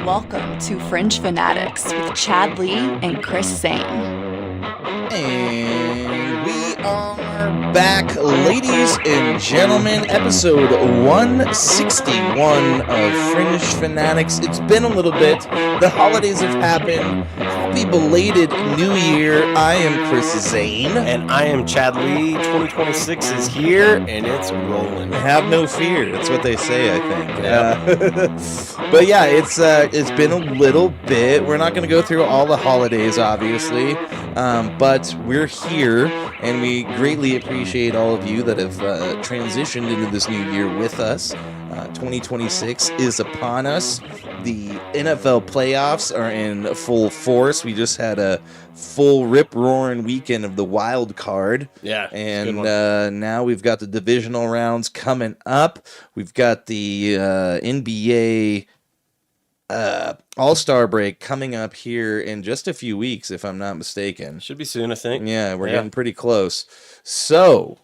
Welcome to Fringe Fanatics with Chad Lee and Chris Sane. And we are back, ladies and gentlemen, episode 161 of Fringe Fanatics. It's been a little bit. The holidays have happened. Happy belated New Year. I am Chris Zane. And I am Chad Lee. 2026 is here, and it's rolling. Have no fear. That's what they say, I think. Yep. But yeah, it's been a little bit. We're not going to go through all the holidays, obviously, but we're here, and we greatly appreciate all of you that have transitioned into this new year with us. 2026 is upon us. The NFL playoffs are in full force. We just had a full rip-roaring weekend of the wild card. Yeah, and now we've got the divisional rounds coming up. We've got the NBA All-Star break coming up here in just a few weeks, if I'm not mistaken. Should be soon, I think. Yeah, we're getting pretty close. So,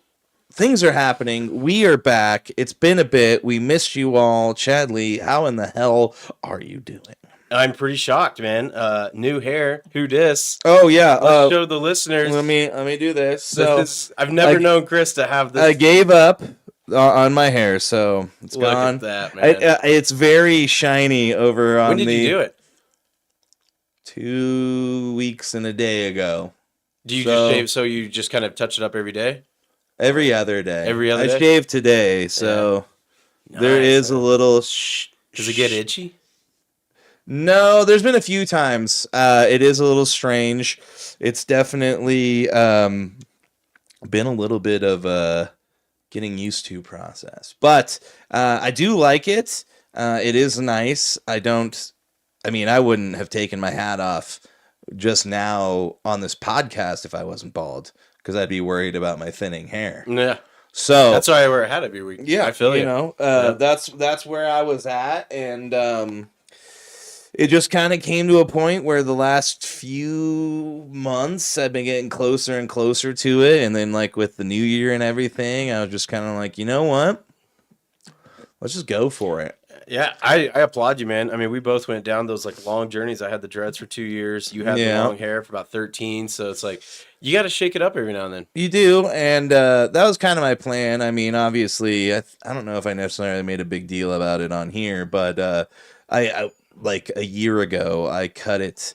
things are happening. We are back. It's been a bit. We missed you all. Chad Lee, how in the hell are you doing? I'm pretty shocked, man. New hair. Who dis? Oh, yeah. Let's show the listeners. Let me do this. So I've never known Chris to have this. I gave up on my hair, so it's Look gone. at that, man. It's very shiny over on when did you do it? 2 weeks and a day ago. Do you just shave, so you just kind of touch it up every day? Every other day. Every other day? I shaved today, so there is a little... Does it get itchy? No, there's been a few times. It is a little strange. It's definitely been a little bit of a getting used to process. But I do like it. It is nice. I wouldn't have taken my hat off just now on this podcast if I wasn't bald, because I'd be worried about my thinning hair. Yeah. So that's why I wear a hat every week. Yeah, I feel you. That's where I was at, and it just kind of came to a point where the last few months I've been getting closer and closer to it, and then like with the new year and everything, I was just kind of like, you know what? Let's just go for it. Yeah, I applaud you, man. I mean, we both went down those like long journeys. I had the dreads for 2 years. You had the long hair for about 13. So it's like you got to shake it up every now and then. You do, and that was kind of my plan. I mean, obviously, I don't know if I necessarily made a big deal about it on here, but I like a year ago, I cut it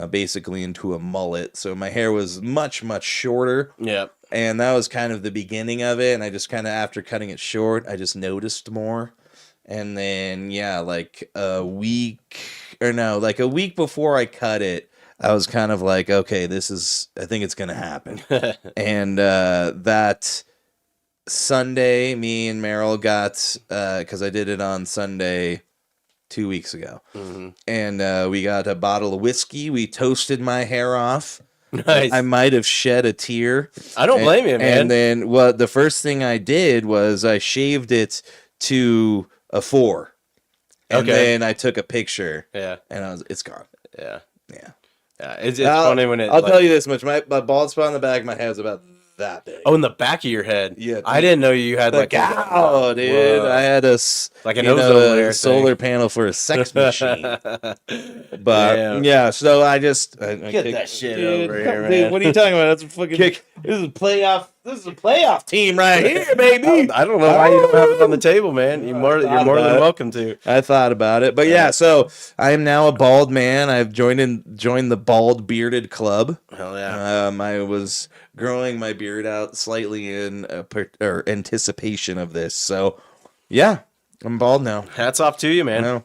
basically into a mullet. So my hair was much, much shorter. Yeah. And that was kind of the beginning of it. And I just kind of, after cutting it short, I just noticed more. And then, like a week before I cut it, I was kind of like, okay, I think it's going to happen. And that Sunday, me and Meryl got, because I did it on Sunday 2 weeks ago. Mm-hmm. And we got a bottle of whiskey. We toasted my hair off. Nice. I might have shed a tear. I don't blame you, man. And then the first thing I did was I shaved it to a 4. And then I took a picture. Yeah. And it's gone. Yeah. Yeah. Yeah. It's funny when I'll tell you this much. My bald spot on the back of my head is about that big. Oh, in the back of your head. Yeah. I didn't know you had like dude. Whoa. I had a solar panel for a sex machine. But yeah, so I just get that shit over here, man. Dude, what are you talking about? That's a fucking kick. This is a playoff team right here, baby. I don't know why you don't have it on the table, man. You're more than welcome to. I thought about it, but yeah. So I am now a bald man. I've joined the bald bearded club. Hell yeah. I was growing my beard out slightly in anticipation of this. So yeah, I'm bald now. Hats off to you, man. No,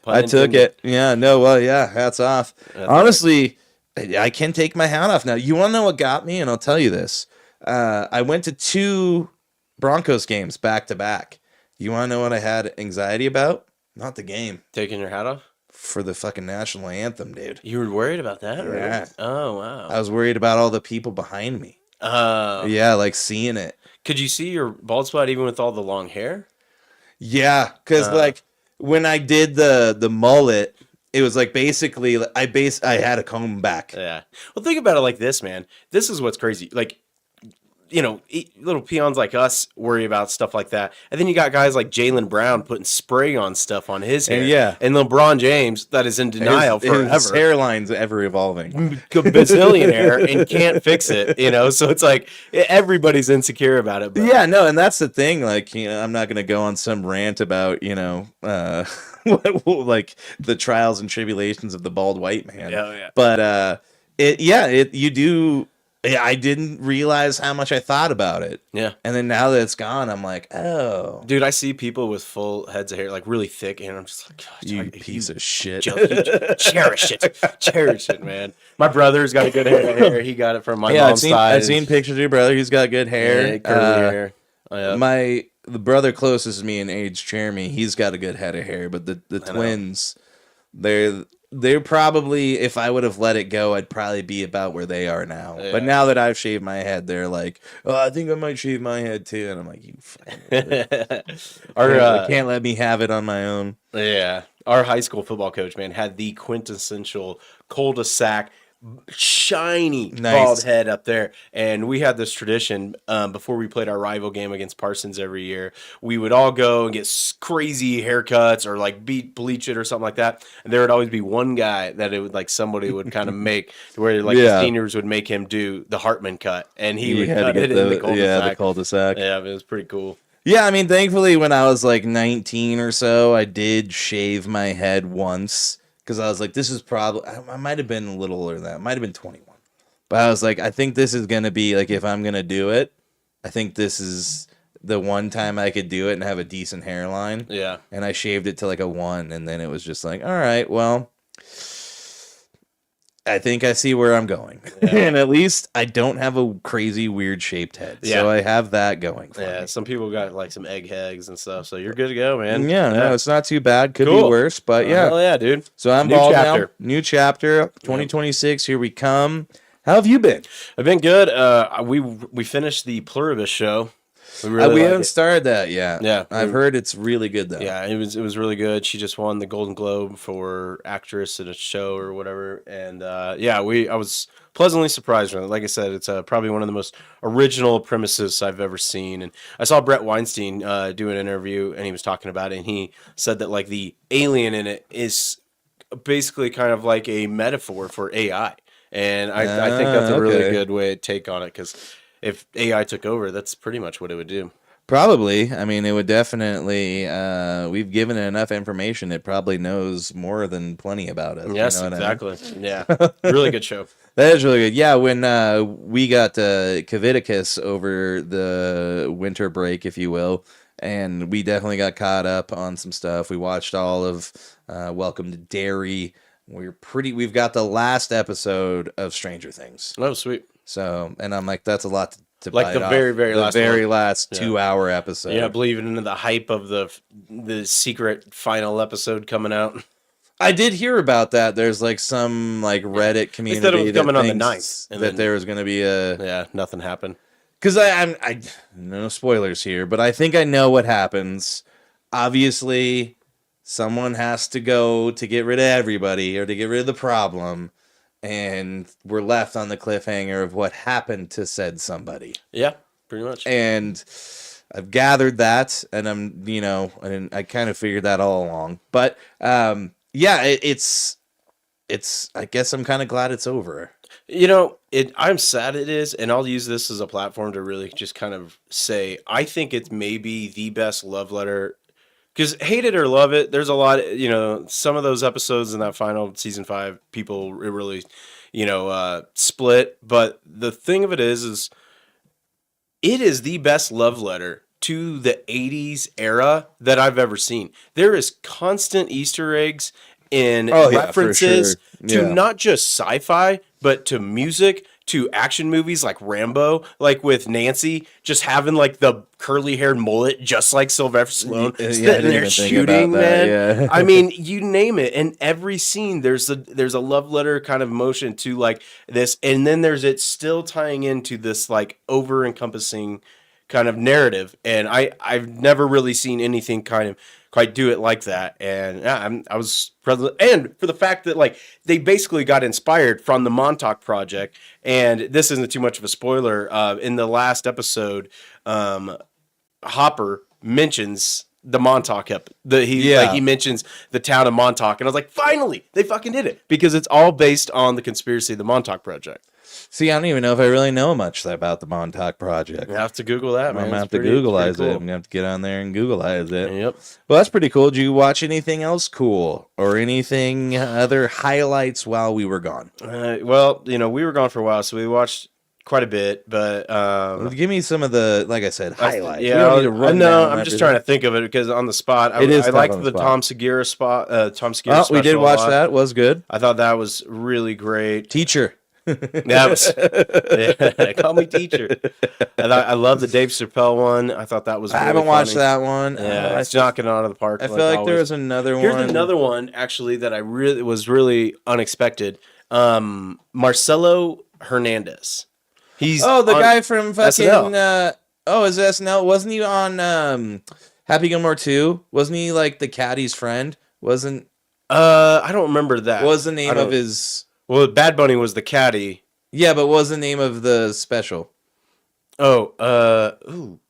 I took it. Yeah, no, well, yeah, hats off. Honestly, I can take my hat off now. You want to know what got me? And I'll tell you this. I went to 2 Broncos games back to back. You want to know what I had anxiety about? Not the game. Taking your hat off? For the fucking national anthem, dude. You were worried about that? Yeah. Right? Oh, wow. I was worried about all the people behind me. Yeah, like seeing it. Could you see your bald spot even with all the long hair? Yeah, because like when I did the mullet, it was like basically I had a comb back. Yeah. Well, think about it like this, man. This is what's crazy. Like little peons like us worry about stuff like that. And then you got guys like Jaylen Brown putting spray on stuff on his hair. And LeBron James, that is in denial forever. His hairline's ever evolving. Bazillionaire and can't fix it, so it's like everybody's insecure about it. But. Yeah, no, and that's the thing. Like, I'm not going to go on some rant about, like the trials and tribulations of the bald white man. Yeah. But I didn't realize how much I thought about it. Yeah. And then now that it's gone, I'm like, oh. Dude, I see people with full heads of hair, like really thick, and I'm just like, God, you piece of shit. Cherish it, man. My brother's got a good head of hair. He got it from my mom's side. I've seen pictures of your brother. He's got good hair. Yeah, curly hair. Oh, yeah. The brother closest to me in age, Jeremy, he's got a good head of hair, but the twins, they're probably, if I would have let it go, I'd probably be about where they are now. Yeah. But now that I've shaved my head, they're like, oh, I think I might shave my head too. And I'm like, you fucking can't let me have it on my own. Yeah. Our high school football coach, man, had the quintessential cul-de-sac, shiny bald head up there. And we had this tradition before we played our rival game against Parsons every year. We would all go and get crazy haircuts or like bleach it or something like that. And there would always be one guy that it would like somebody would kind of make where like the seniors would make him do the Hartman cut, and he would cut it in the cul-de-sac. Yeah, the cul-de-sac. Yeah, it was pretty cool. Yeah, I mean, thankfully when I was like 19 or so, I did shave my head once. Because I was like, this is probably, I might have been a little older than that. I might have been 21. But I was like, I think this is going to be, like, if I'm going to do it, I think this is the one time I could do it and have a decent hairline. Yeah. And I shaved it to like a 1. And then it was just like, all right, well, I think I see where I'm going. Yeah. And at least I don't have a crazy weird shaped head. Yeah. So I have that going for me. Some people got like some eggs and stuff. So you're good to go, man. Yeah, no, it's not too bad. Could be worse, but yeah. Hell yeah, dude. So I'm bald now. New chapter, 2026. Here we come. How have you been? I've been good. We finished the Pluribus show. We haven't started that yet. Yeah, I've heard it's really good though. Yeah, it was really good. She just won the Golden Globe for actress in a show or whatever, and I was pleasantly surprised with it. Like I said, it's probably one of the most original premises I've ever seen. And I saw Brett Weinstein do an interview, and he was talking about it, and he said that like the alien in it is basically kind of like a metaphor for AI, and I think that's a really good way to take on it because. If AI took over, that's pretty much what it would do. Probably. I mean, it would definitely. We've given it enough information. It probably knows more than plenty about us. Yes, you know exactly. I mean? Yeah, really good show. That is really good. Yeah, when we got Caviticus over the winter break, if you will, and we definitely got caught up on some stuff. We watched all of Welcome to Derry. We've got the last episode of Stranger Things. Oh, sweet. So, and I'm like, that's a lot to like the very last 2-hour episode. Yeah, believing in the hype of the secret final episode coming out. I did hear about that. There's like some like Reddit community that it was coming on the 9th, and that there was going to be nothing happened. Because I no spoilers here, but I think I know what happens. Obviously, someone has to go to get rid of everybody or to get rid of the problem. And we're left on the cliffhanger of what happened to said somebody. Yeah, pretty much. And I've gathered that, and and I kind of figured that all along. But it's. I guess I'm kind of glad it's over. I'm sad it is, and I'll use this as a platform to really just kind of say I think it's maybe the best love letter. Because hate it or love it, there's a lot, some of those episodes in that final season 5, people really, split. But the thing of it is it is the best love letter to the 80s era that I've ever seen. There is constant Easter eggs in references to not just sci-fi, but to music, to action movies like Rambo, like with Nancy just having like the curly haired mullet, just like Sylvester Stallone, sitting there shooting, man. Yeah. I mean, you name it. In every scene, there's a love letter kind of motion to like this, and then there's it still tying into this like over encompassing kind of narrative, and I've never really seen anything kind of quite do it like that. And yeah, I was present, and for the fact that like they basically got inspired from the Montauk Project, and this isn't too much of a spoiler. In the last episode, Hopper mentions the Montauk he mentions the town of Montauk, and I was like, finally, they fucking did it, because it's all based on the conspiracy of the Montauk Project. See, I don't even know if I really know much about the Montauk Project. You have to Google that, man. I'm going to have to Googleize it. I'm going to have to get on there and Googleize it. Yep. Well, that's pretty cool. Did you watch anything else cool or anything other highlights while we were gone? Well, we were gone for a while, so we watched quite a bit, but give me some of the, like I said, highlights. I'm just trying to think of it because on the spot, I liked the Tom Segura spot. Tom Segura. We did watch that. It was good. I thought that was really great. Teacher. Call me teacher. I love the Dave Chappelle one. I thought that was. I haven't watched that one. Yeah, it's knocking it out of the park. I feel like there was another one. Here's another one actually that I really was really unexpected. Marcelo Hernandez. He's the guy from fucking SNL. Is it SNL? Wasn't he on Happy Gilmore 2? Wasn't he like the caddy's friend? I don't remember that. What was the name of his? Well, Bad Bunny was the caddy. Yeah, but what was the name of the special? Marcelo,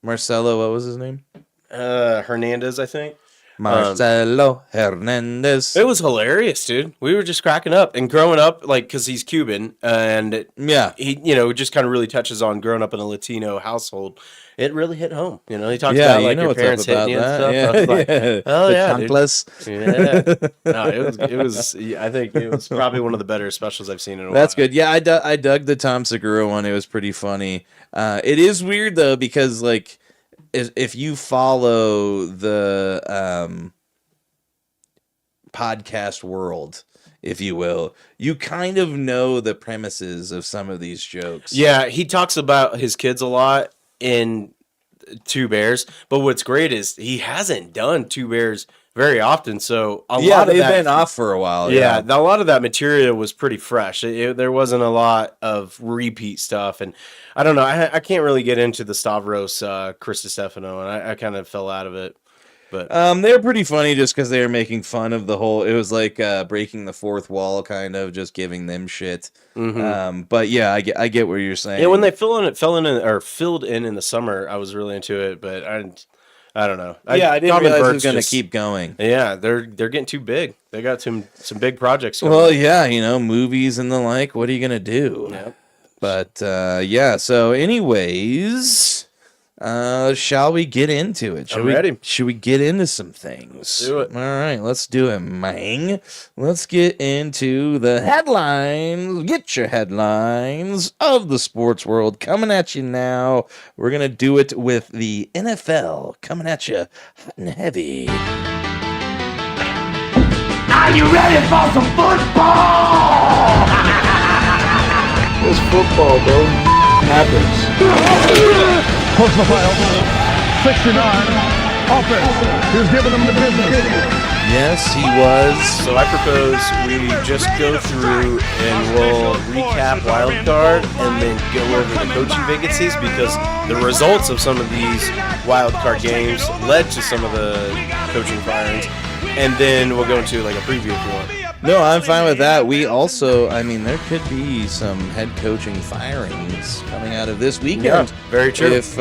what was his name? Hernandez, I think. Marcelo Hernandez. It was hilarious, dude. We were just cracking up. And growing up, like, because he's Cuban, and he, just kind of really touches on growing up in a Latino household. It really hit home. He talks about like your parents hitting you and stuff. Yeah. I was like, oh yeah, dude. No, it was. I think it was probably one of the better specials I've seen in a while. That's good. Yeah, I dug the Tom Segura one. It was pretty funny. It is weird though because like if you follow the podcast world, if you will, you kind of know the premises of some of these jokes. Yeah, he talks about his kids a lot in Two Bears, but what's great is he hasn't done Two Bears very often, so they've been off for a while. Yeah, a lot of that material was pretty fresh. There wasn't a lot of repeat stuff, and I don't know. I can't really get into the Stavros Chris Stefano, and I kind of fell out of it. But they're pretty funny just because they were making fun of the whole. It was like breaking the fourth wall, kind of just giving them shit. Mm-hmm. But yeah, I get what you're saying. Yeah, when they filled in the summer, I was really into it. But I don't know. I didn't realize it was going to keep going. Yeah, they're getting too big. They got some big projects going. Well, yeah, movies and the like. What are you going to do? Yep. But so anyways. Shall we get into it? I'm ready. Should we get into some things? Let's do it. All right, let's do it, man. Let's get into the headlines. Get your headlines of the sports world coming at you now. We're going to do it with the NFL coming at you hot and heavy. Are you ready for some football? It's football, bro. Happens. Close the file. 69. Offense. He's giving them the business. Yes, he was. So I propose we just go through and we'll recap Wild Card and then go over the coaching vacancies because the results of some of these Wild Card games led to some of the coaching firings. And then we'll go into like a preview if you want. No, I'm fine with that. We also, there could be some head coaching firings coming out of this weekend. Yeah, very true. If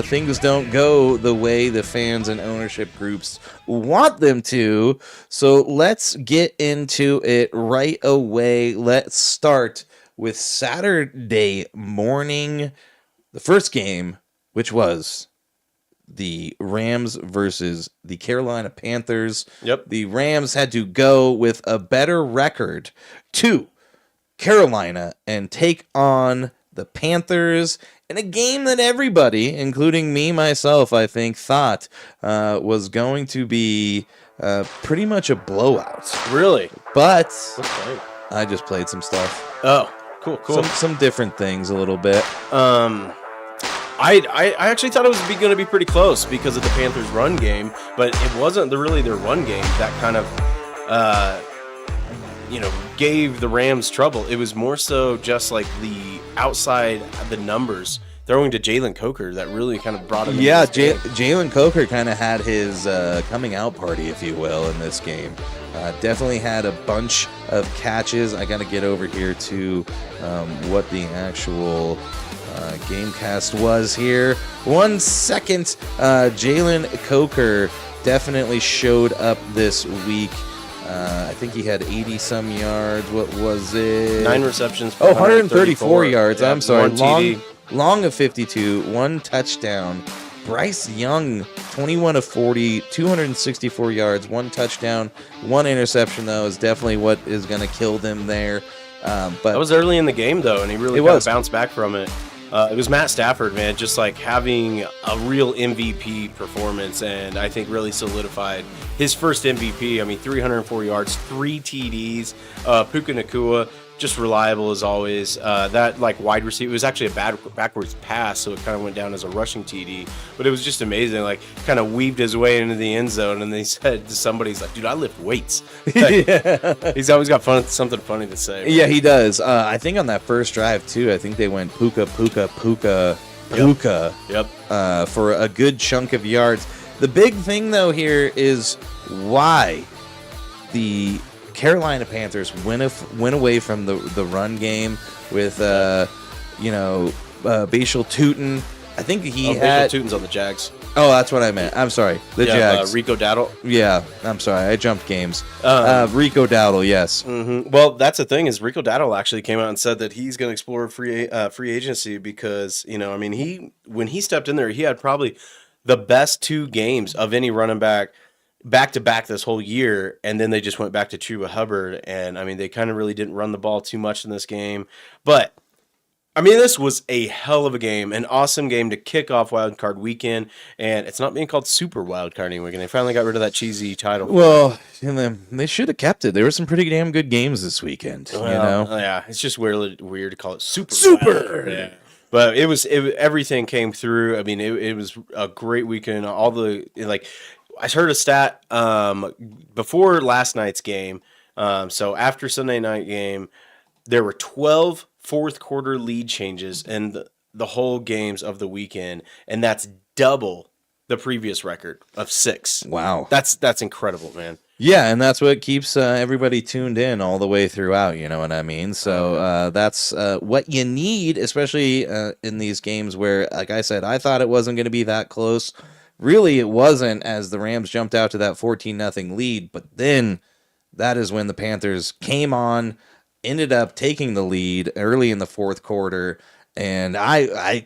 things don't go the way the fans and ownership groups want them to. So let's get into it right away. Let's start with Saturday morning, the first game, which was the Rams versus the Carolina Panthers. Yep. The Rams had to go with a better record to Carolina and take on the Panthers in a game that everybody, including me, myself, I think, thought was going to be pretty much a blowout. Really? But Okay. I just played some stuff. Oh, cool. Some different things a little bit. I actually thought it was going to be pretty close because of the Panthers' run game, but it wasn't really their run game that kind of, gave the Rams trouble. It was more so just like the outside, the numbers throwing to Jalen Coker that really kind of brought him. Yeah, into this game. Jalen Coker kind of had his coming out party, if you will, in this game. Definitely had a bunch of catches. I got to get over here to what the actual Gamecast was here. 1 second. Jalen Coker definitely showed up this week. I think he had 80-some yards. What was it? 9 receptions. For 134 yards. Yeah, I'm sorry. 1 TD. Long of 52. 1 touchdown. Bryce Young, 21 of 40, 264 yards, 1 touchdown, 1 interception, though, is definitely what is going to kill them there. But that was early in the game, though, and he really kind of bounced back from it. It was Matt Stafford, man, just like having a real MVP performance, and I think really solidified his first MVP. I mean, 304 yards, 3 TDs. Puka Nacua, just reliable as always. That like wide receiver, it was actually a bad backwards pass, so it kind of went down as a rushing TD. But it was just amazing. Like, kind of weaved his way into the end zone, and they said to somebody's like, "Dude, I lift weights." Like, yeah. He's always got something funny to say. Yeah, he does. I think on that first drive too, I think they went Puka. Yep. For a good chunk of yards. The big thing though here is why the Carolina Panthers went away from the run game with Bashal Tutin. I think he had Bashal Tutin's on the Jags. Oh, that's what I meant. I'm sorry. The Jags. Rico Dowdle. Yeah, I'm sorry. I jumped games. Rico Dowdle, yes. Mm-hmm. Well, that's the thing is Rico Dowdle actually came out and said that he's going to explore free agency because, I mean, when he stepped in there, he had probably the best 2 games of any running back to back this whole year, and then they just went back to Chuba Hubbard, and I mean they kind of really didn't run the ball too much in this game, but I mean this was a hell of a game, an awesome game to kick off Wild Card Weekend, and it's not being called Super Wild Carding Weekend. They finally got rid of that cheesy title. Well, they should have kept it. There were some pretty damn good games this weekend. Yeah, it's just weird to call it Super. Yeah. But everything came through. I mean, it was a great weekend. I heard a stat before last night's game. So after Sunday night game, there were 12 fourth quarter lead changes in the whole games of the weekend, and that's double the previous record of 6. Wow, that's incredible, man. Yeah, and that's what keeps everybody tuned in all the way throughout. You know what I mean? So that's what you need, especially in these games where, like I said, I thought it wasn't going to be that close. Really, it wasn't, as the Rams jumped out to that 14-0 lead. But then that is when the Panthers came on, ended up taking the lead early in the fourth quarter. And I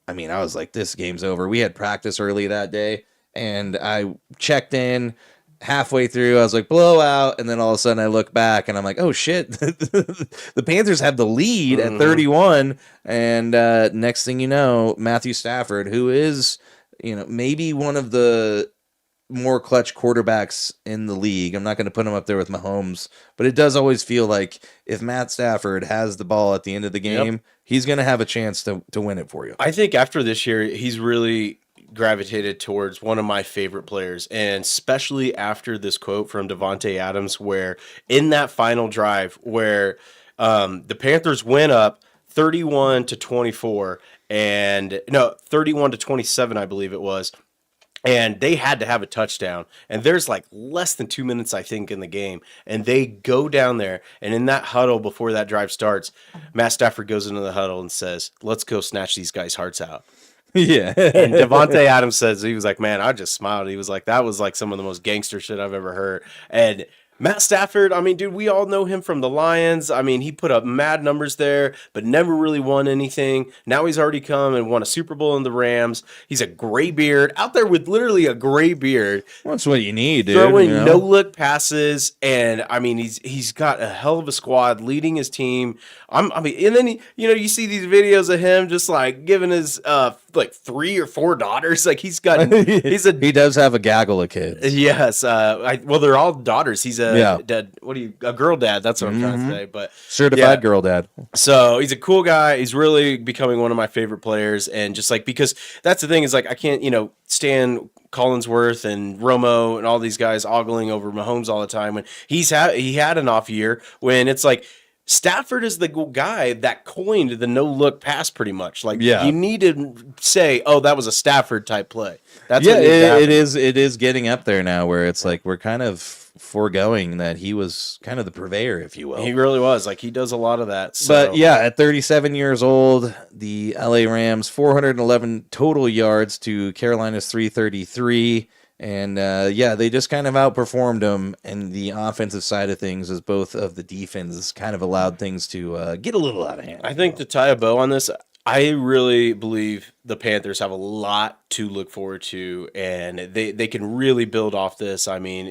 was like, this game's over. We had practice early that day, and I checked in halfway through. I was like, blowout. And then all of a sudden I look back, and I'm like, oh, shit. The Panthers have the lead at 31. And next thing you know, Matthew Stafford, who is maybe one of the more clutch quarterbacks in the league. I'm not going to put him up there with Mahomes, but it does always feel like if Matt Stafford has the ball at the end of the game, he's going to have a chance to win it for you. I think after this year, he's really gravitated towards one of my favorite players, and especially after this quote from Davante Adams, where in that final drive where the Panthers went up 31-24, 31-27, I believe it was. And they had to have a touchdown. And there's like less than 2 minutes, I think, in the game. And they go down there. And in that huddle before that drive starts, Matt Stafford goes into the huddle and says, let's go snatch these guys' hearts out. Yeah. And Davante Adams says, he was like, man, I just smiled. He was like, that was like some of the most gangster shit I've ever heard. And Matt Stafford, I mean, dude, we all know him from the Lions. I mean, he put up mad numbers there, but never really won anything. Now he's already come and won a Super Bowl in the Rams. He's a gray beard, out there with literally a gray beard. Well, that's what you need, dude. Throwing no-look passes, and, I mean, he's got a hell of a squad leading his team. And then, you see these videos of him just, like, giving his, 3 or 4 daughters. Like, he does have a gaggle of kids. Yes. They're all daughters. He's a girl dad. That's what I'm trying to say. But certified girl dad. So he's a cool guy. He's really becoming one of my favorite players. And just like, because that's the thing is like, I can't, stand Collinsworth and Romo and all these guys ogling over Mahomes all the time when he had an off year when it's like, Stafford is the guy that coined the no-look pass pretty much. Like, Yeah. you need to say, oh, that was a Stafford-type play. That's Yeah, what needs to happen. it is getting up there now where it's like we're kind of foregoing that he was kind of the purveyor, if you will. He really was. Like, he does a lot of that. So. But yeah, at 37 years old, the LA Rams 411 total yards to Carolina's 333. And they just kind of outperformed them. And the offensive side of things, as both of the defenses kind of allowed things to get a little out of hand. I think to tie a bow on this, I really believe the Panthers have a lot to look forward to, and they can really build off this. I mean,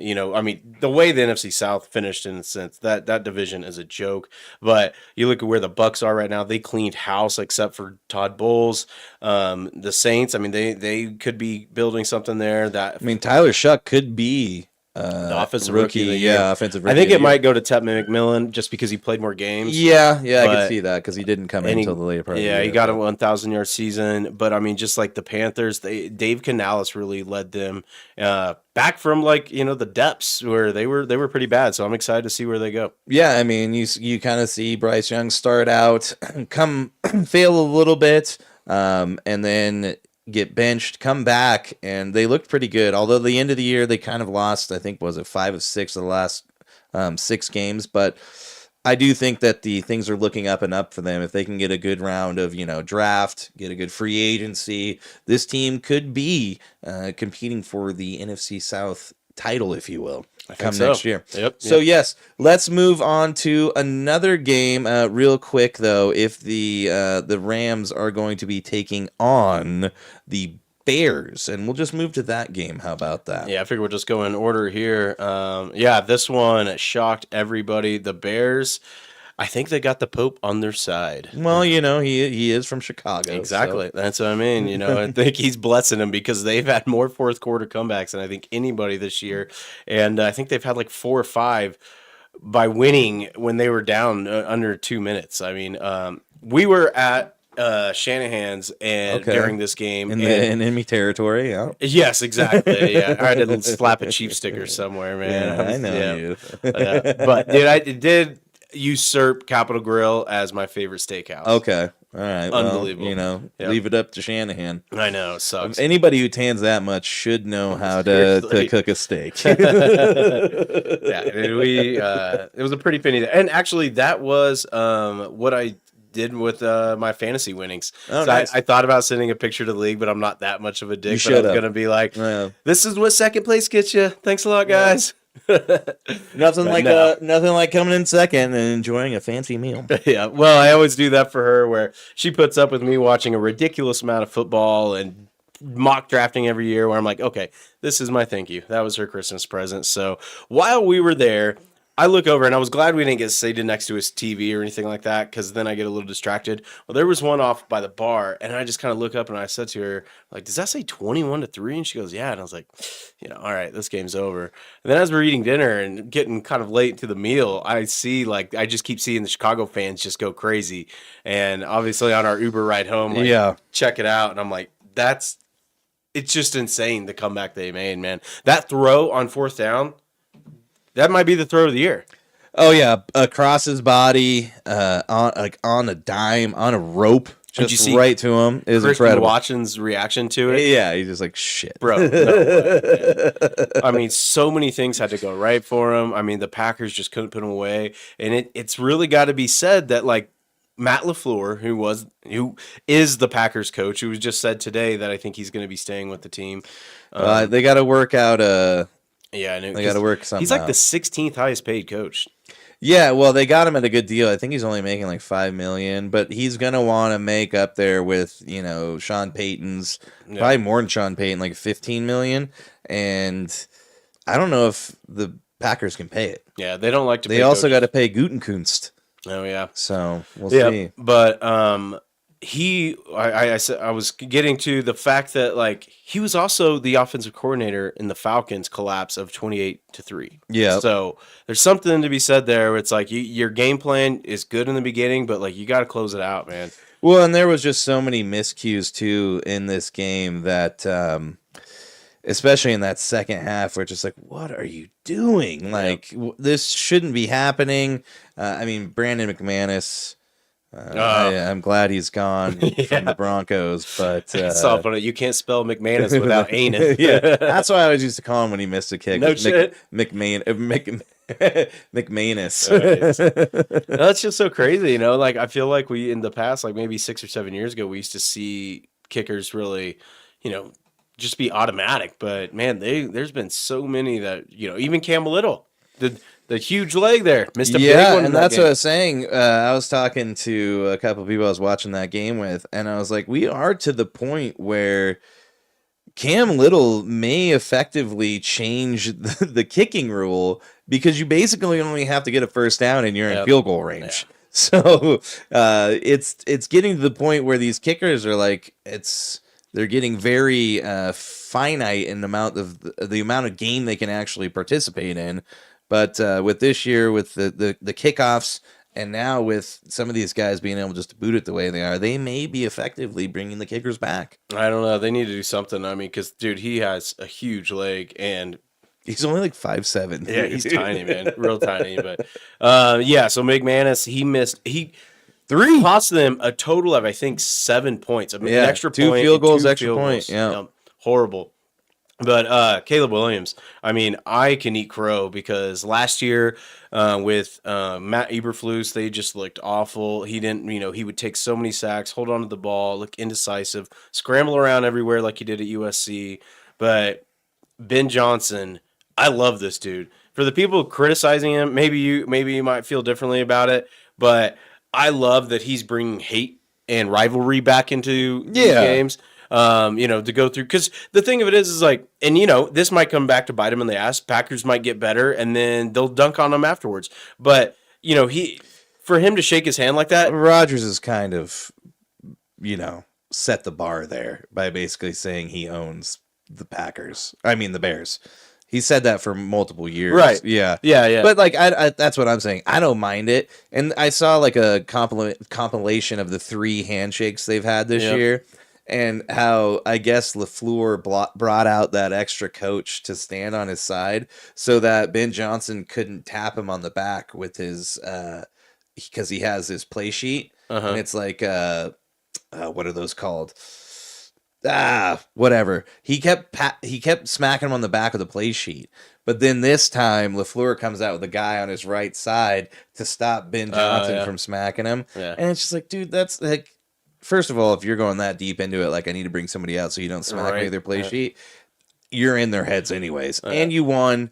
the way the NFC South finished, in a sense, that division is a joke. But you look at where the Bucs are right now; they cleaned house, except for Todd Bowles. The Saints, I mean, they could be building something there. Tyler Shuck could be the offensive rookie of the year. Yeah, offensive rookie. I think it might go to Tevin McMillan just because he played more games. Yeah, I can see that because he didn't come in until the later part. Yeah, he got a 1,000-yard season. But I mean, just like the Panthers, Dave Canales really led them back from the depths where they were pretty bad. So I'm excited to see where they go. Yeah, I mean, you kind of see Bryce Young start out, fail a little bit, and then get benched, come back, and they looked pretty good. Although the end of the year they kind of lost, I think, was it 5 of 6 of the last 6 games. But I do think that the things are looking up and up for them. If they can get a good round of draft, get a good free agency, this team could be competing for the NFC South title, if you will, come next year. Yep. So yes, let's move on to another game real quick though. If the Rams are going to be taking on the Bears, and we'll just move to that game. How about that? Yeah, I figure we'll just go in order here. This one shocked everybody. The Bears, I think they got the Pope on their side. Well, he is from Chicago. Exactly. So. That's what I mean. I think he's blessing them because they've had more fourth quarter comebacks than I think anybody this year. And I think they've had like 4 or 5 by winning when they were down under 2 minutes. I mean, we were at Shanahan's during this game in enemy territory. Yeah. Yes, exactly. Yeah, I had to slap a cheap sticker somewhere, man. Yeah, I know you. But dude, I did usurp Capitol Grill as my favorite steakhouse. Okay. All right. Unbelievable. Well, leave it up to Shanahan. I know. It sucks. Anybody who tans that much should know how to cook a steak. Yeah, it was a pretty penny. And actually, that was what I did with my fantasy winnings. Oh, so nice. I thought about sending a picture to the league, but I'm not that much of a dick. You But I was should have. going to be like, Yeah. this is what second place gets you. Thanks a lot, guys. Nothing like coming in second and enjoying a fancy meal. Yeah, well, I always do that for her where she puts up with me watching a ridiculous amount of football and mock drafting every year where I'm like, okay, this is my thank you. That was her Christmas present. So while we were there, I look over, and I was glad we didn't get seated next to his TV or anything like that, because then I get a little distracted. Well, there was one off by the bar, and I just kind of look up, and I said to her, like, does that say 21-3? And she goes, yeah. And I was like, all right, this game's over. And then as we're eating dinner and getting kind of late into the meal, I just keep seeing the Chicago fans just go crazy. And obviously on our Uber ride home, check it out. And I'm like, it's just insane the comeback they made, man. That throw on 4th down, that might be the throw of the year. Oh yeah, across his body, on a dime, on a rope, Did you just see right to him. It was Christian incredible. Watson's reaction to it? Yeah, he's just like shit, Bro. No way. I mean, so many things had to go right for him. I mean, the Packers just couldn't put him away, and it's really got to be said that like Matt LaFleur, who is the Packers coach, who was just said today that I think he's going to be staying with the team. They got to work out Yeah, I know. They got to work something. He's like out. the 16th highest paid coach. Yeah, well, they got him at a good deal. I think he's only making like $5 million, but he's gonna want to make up there with Sean Payton's probably more than Sean Payton, like $15 million. And I don't know if the Packers can pay it. Yeah, they don't like to. They also got to pay Gutekunst. Oh yeah, so we'll see. But I was getting to the fact that like he was also the offensive coordinator in the Falcons collapse of 28-3. Yeah. So there's something to be said there. Where it's like your game plan is good in the beginning, but like you got to close it out, man. Well, and there was just so many miscues too in this game that especially in that second half, where it's just like, what are you doing? Like, this shouldn't be happening. I mean, Brandon McManus, I'm glad he's gone from the Broncos, but Stop on it. You can't spell McManus without anus. yeah, that's why I always used to call him when he missed a kick. No shit. McManus. That's just so crazy, you know. Like I feel like we in the past, like maybe 6 or 7 years ago, we used to see kickers really, you know, just be automatic. But man, there's been so many that, you know, even Cam Little, the huge leg there, missed a big one. And that's what I was saying. I was talking to a couple of people I was watching that game with, and I was like, we are to the point where Cam Little may effectively change the kicking rule, because you basically only have to get a first down and you're in field goal range. Yeah. So it's getting to the point where these kickers are like, they're getting very finite in the amount of game they can actually participate in. But with this year, with the kickoffs, and now with some of these guys being able just to boot it the way they are, they may be effectively bringing the kickers back. I don't know. They need to do something. I mean, because, dude, he has a huge leg, and he's only like 5'7". Yeah, he's tiny, man. Real tiny. But, so McManus, he cost them a total of, I think, 7 points. I mean, an extra two point. Field goals, two extra field point. goals. Yeah. Horrible. But Caleb Williams, I mean, I can eat crow, because last year with Matt Eberflus, they just looked awful. He didn't, he would take so many sacks, hold on to the ball, look indecisive, scramble around everywhere like he did at USC. But Ben Johnson, I love this dude. For the people criticizing him, maybe you might feel differently about it, but I love that he's bringing hate and rivalry back into these games. To go through, because the thing of it is like, and this might come back to bite him in the ass. Packers might get better, and then they'll dunk on him afterwards. But for him to shake his hand like that, Rodgers is kind of, set the bar there by basically saying he owns the Packers. I mean the Bears. He said that for multiple years. Right. Yeah. Yeah. But like, I that's what I'm saying. I don't mind it. And I saw like a compilation of the 3 handshakes they've had this year. And how I guess LaFleur brought out that extra coach to stand on his side so that Ben Johnson couldn't tap him on the back with his because he has his play sheet. And it's like what are those called? Whatever. He kept smacking him on the back of the play sheet. But then this time LaFleur comes out with a guy on his right side to stop Ben Johnson from smacking him. Yeah. And it's just like, dude, that's like, first of all, if you're going that deep into it, like I need to bring somebody out so you don't smack me with their play sheet, you're in their heads anyways. And you won.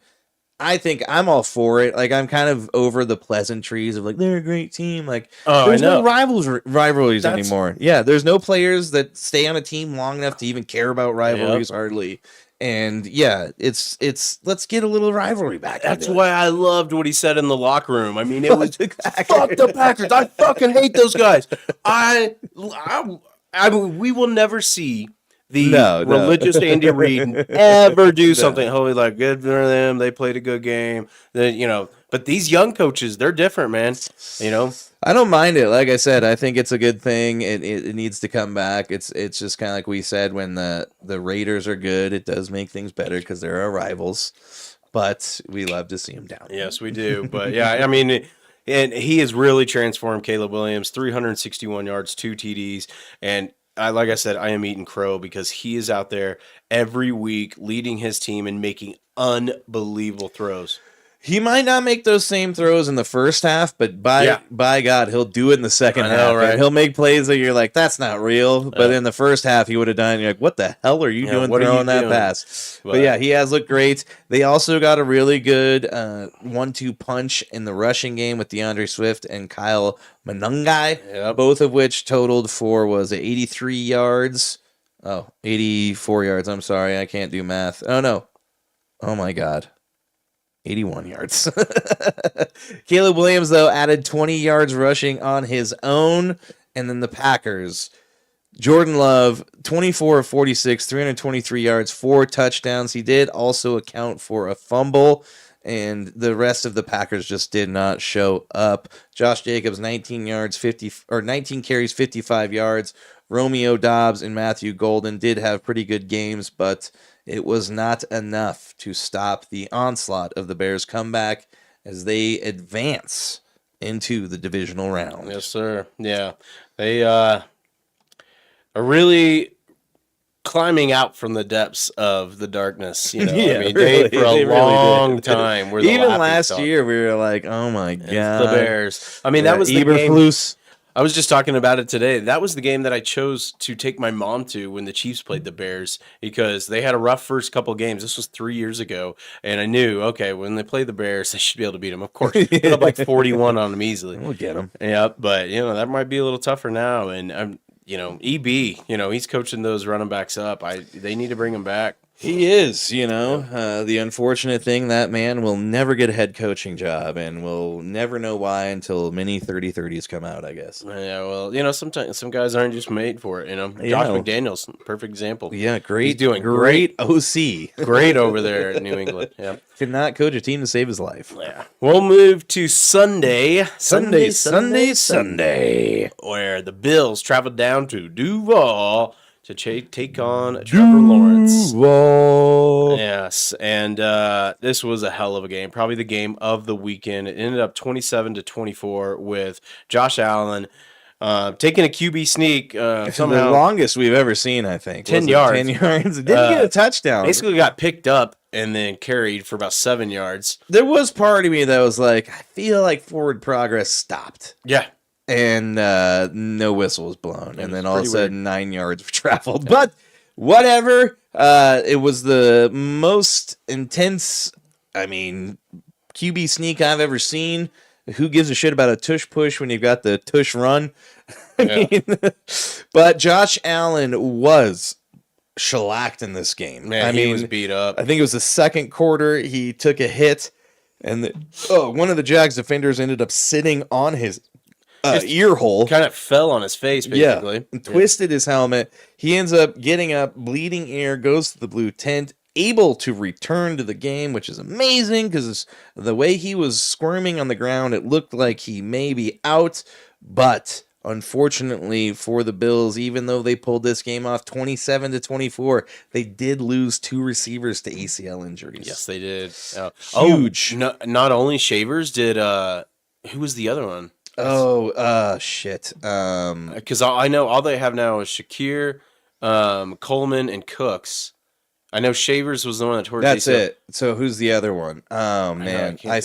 I think I'm all for it. Like, I'm kind of over the pleasantries of like, they're a great team. Like, there's no rivalries anymore. Yeah, there's no players that stay on a team long enough to even care about rivalries hardly. And it's let's get a little rivalry back. That's why I loved what he said in the locker room. I mean, it was fuck the Packers. I fucking hate those guys. I mean, we will never see the religious Andy Reid ever do something holy like good for them. They played a good game. But these young coaches, they're different, man. I don't mind it. Like I said, I think it's a good thing. It needs to come back. It's just kind of like we said, when the Raiders are good, it does make things better because they're our rivals. But we love to see them down. Yes, we do. But yeah, I mean, and he has really transformed. Caleb Williams, 361 yards, 2 TDs, and like I said, I am eating crow because he is out there every week leading his team and making unbelievable throws. He might not make those same throws in the first half, but by God, he'll do it in the second half. Right? And he'll make plays that you're like, that's not real. But in the first half, he would have done. You're like, what the hell are you doing throwing that pass? But yeah, he has looked great. They also got a really good 1-2 punch in the rushing game with DeAndre Swift and Kyle Monangai, both of which totaled for, was it 83 yards? Oh, 84 yards. I'm sorry. I can't do math. Oh, no. Oh, my God. 81 yards. Caleb Williams, though, added 20 yards rushing on his own. And then the Packers, Jordan Love, 24 of 46, 323 yards, 4 touchdowns. He did also account for a fumble. and the rest of the Packers just did not show up. Josh Jacobs, 19 carries, 55 yards. Romeo Doubs and Matthew Golden did have pretty good games, but it was not enough to stop the onslaught of the Bears' comeback as they advance into the divisional round. Yes, sir. Yeah. They are really climbing out from the depths of the darkness. You know, Yeah, I mean, really, for a they really long did. time were the Even laughing last stock. year, we were like, "Oh my It's god, the Bears." I mean, that was the game. Eberflus. I was just talking about it today. That was the game that I chose to take my mom to when the Chiefs played the Bears because they had a rough first couple games. This was 3 years ago, and I knew, okay, when they play the Bears, they should be able to beat them. Of course, put up like 41 on them easily. We'll get them. Yeah, but that might be a little tougher now. And EB, he's coaching those running backs up. They need to bring him back. He is, the unfortunate thing, that man will never get a head coaching job, and we'll never know why until many 30-30s come out, I guess. Yeah, well, sometimes some guys aren't just made for it. Josh McDaniels, perfect example. Yeah, great. He's doing great OC. Great over there in New England. Yeah. Could not coach a team to save his life. Yeah. We'll move to Sunday. Sunday. Where the Bills traveled down to Duval to take on Trevor Lawrence. Yes, and this was a hell of a game. Probably the game of the weekend. It ended up 27-24 with Josh Allen taking a QB sneak somehow. The longest we've ever seen, I think. 10 Was it yards. 10 yards. It didn't get a touchdown. Basically got picked up and then carried for about 7 yards. There was part of me that was like, I feel like forward progress stopped. Yeah. And no whistle was blown. And then all of a pretty sudden, 9 yards were traveled. But whatever. It was the most intense, QB sneak I've ever seen. Who gives a shit about a tush push when you've got the tush run? But Josh Allen was shellacked in this game. Man, he was beat up. I think it was the second quarter. He took a hit, and one of the Jags defenders ended up sitting on his ear hole. Kind of fell on his face, basically. And twisted his helmet. He ends up getting up, bleeding ear, goes to the blue tent, able to return to the game, which is amazing because the way he was squirming on the ground, it looked like he may be out. But unfortunately for the Bills, even though they pulled this game off 27-24, they did lose 2 receivers to ACL injuries. Yes, they did. Huge. Not only Shavers did. Who was the other one? Shit. Because I know all they have now is Shakir, Coleman, and Cooks. I know Shavers was the one that tore. That's it. So who's the other one? Oh man, I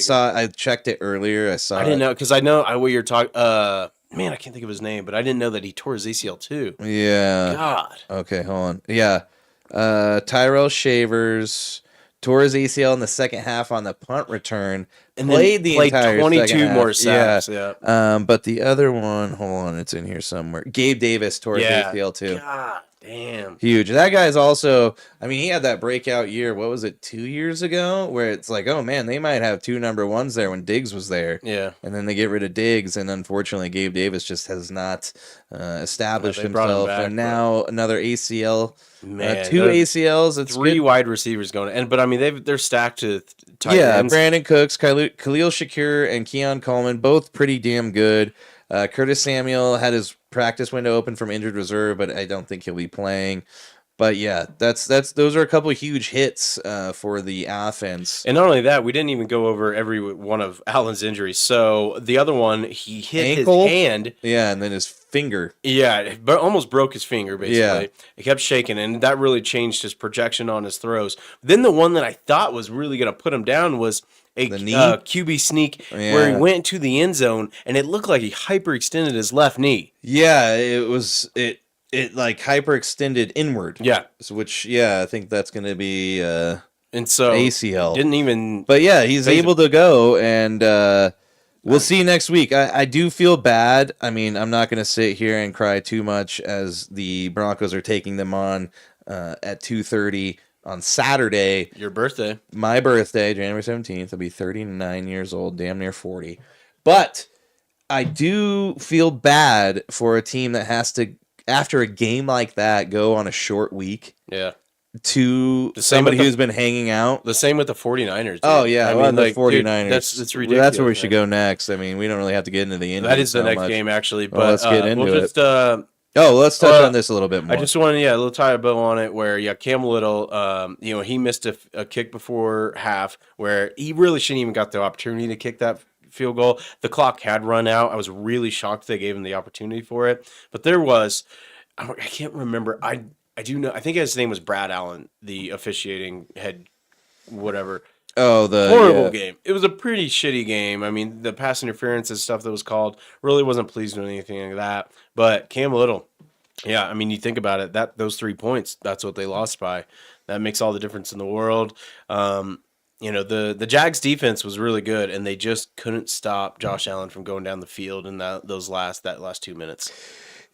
checked it earlier. I didn't know because I know what you're talking. Man, I can't think of his name, but I didn't know that he tore his ACL too. Yeah. God. Okay, hold on. Yeah. Tyrell Shavers tore his ACL in the second half on the punt return. And played then the entire 22 second more half. snaps. Yeah. But the other one, hold on, it's in here somewhere. Gabe Davis tore his ACL too. God damn. Huge. That guy's also, he had that breakout year, what was it, 2 years ago? Where it's like, oh man, they might have 2 number ones there when Diggs was there. Yeah. And then they get rid of Diggs, and unfortunately Gabe Davis just has not established they brought him himself. back, And now another ACL. Man, 2 ACLs. It's 3 good. wide receivers going, but they're stacked to tight Yeah, ends. Brandon Cooks, Khalil Shakir, and Keon Coleman, both pretty damn good. Curtis Samuel had his practice window open from injured reserve, but I don't think he'll be playing. But yeah, those are a couple of huge hits for the offense. And not only that, we didn't even go over every one of Allen's injuries. So the other one, he hit Ankle? his hand. Yeah, and then his finger. Yeah, but almost broke his finger, basically. Yeah. It kept shaking, and that really changed his projection on his throws. Then the one that I thought was really going to put him down was a The knee? QB sneak where he went to the end zone, and it looked like he hyperextended his left knee. Yeah, it like hyperextended inward. Yeah. Which, I think that's going to be And so ACL. didn't even. But yeah, he's able to go, and we'll see next week. I do feel bad. I'm not going to sit here and cry too much as the Broncos are taking them on at 2:30 on Saturday. Your birthday. My birthday, January 17th. I'll be 39 years old, damn near 40. But I do feel bad for a team that has to, after a game like that, go on a short week. Yeah. to The same somebody with the- who's been hanging out. The same with the 49ers. Dude. Oh yeah, I well, mean, the like, 49ers. Dude, that's Well, ridiculous. that's where we should man. go next. I mean, we don't really have to get into the Indians That is the so next much. game, actually. But Well, let's get into we'll it. just. Let's touch well, on this a little bit more. I just want to, a little tie a bow on it where, Cam Little, he missed a kick before half where he really shouldn't even got the opportunity to kick that field goal. The clock had run out. I was really shocked they gave him the opportunity for it. But there was, I can't remember. I do know, I think his name was Brad Allen, the officiating head, whatever. Oh, the Horrible game. It was a pretty shitty game. I mean, the pass interference and stuff that was called, really wasn't pleased with anything like that. But Cam Little, I mean, you think about it, those 3 points, that's what they lost by. That makes all the difference in the world. The Jags defense was really good, and they just couldn't stop Josh Allen from going down the field in that last 2 minutes.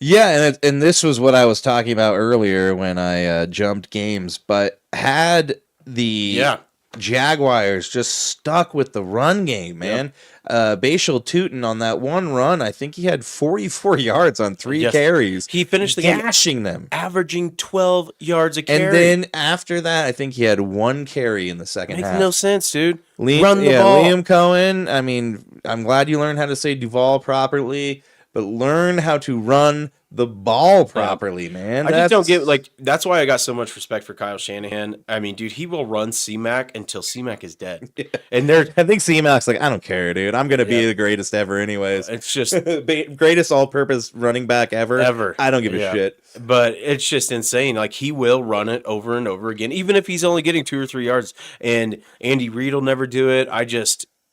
Yeah, and this was what I was talking about earlier when I jumped games. But had the Jaguars just stuck with the run game, man. Bashal Tootin on that one run, I think he had 44 yards on 3 carries. He finished the gashing game them, averaging 12 yards a carry. And then after that, I think he had 1 carry in the second half. Makes no sense, dude. Run the ball. Liam Cohen. I mean, I'm glad you learned how to say Duval properly, but learn how to run the ball properly, man. I just don't get, that's why I got so much respect for Kyle Shanahan. I mean, dude, he will run C-Mac until C-Mac is dead. Yeah. And I think C-Mac's like, I don't care, dude. I'm going to be the greatest ever anyways. It's just greatest all-purpose running back ever. I don't give a shit. But it's just insane. Like, he will run it over and over again, even if he's only getting 2 or 3 yards. And Andy Reid will never do it.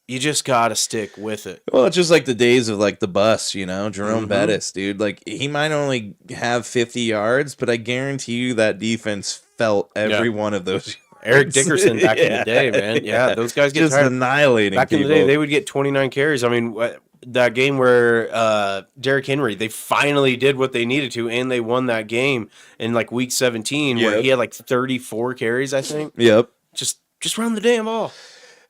You just gotta stick with it. Well, it's just like the days of the bus, Jerome Bettis, dude. Like, he might only have 50 yards, but I guarantee you that defense felt every one of those yards. Eric Dickerson back in the day, man. Yeah, those guys get just tired. Annihilating back people. in the day, they would get 29 carries. I mean, that game where Derrick Henry, they finally did what they needed to, and they won that game in week 17, where he had 34 carries, I think. Yep. Just run the damn ball.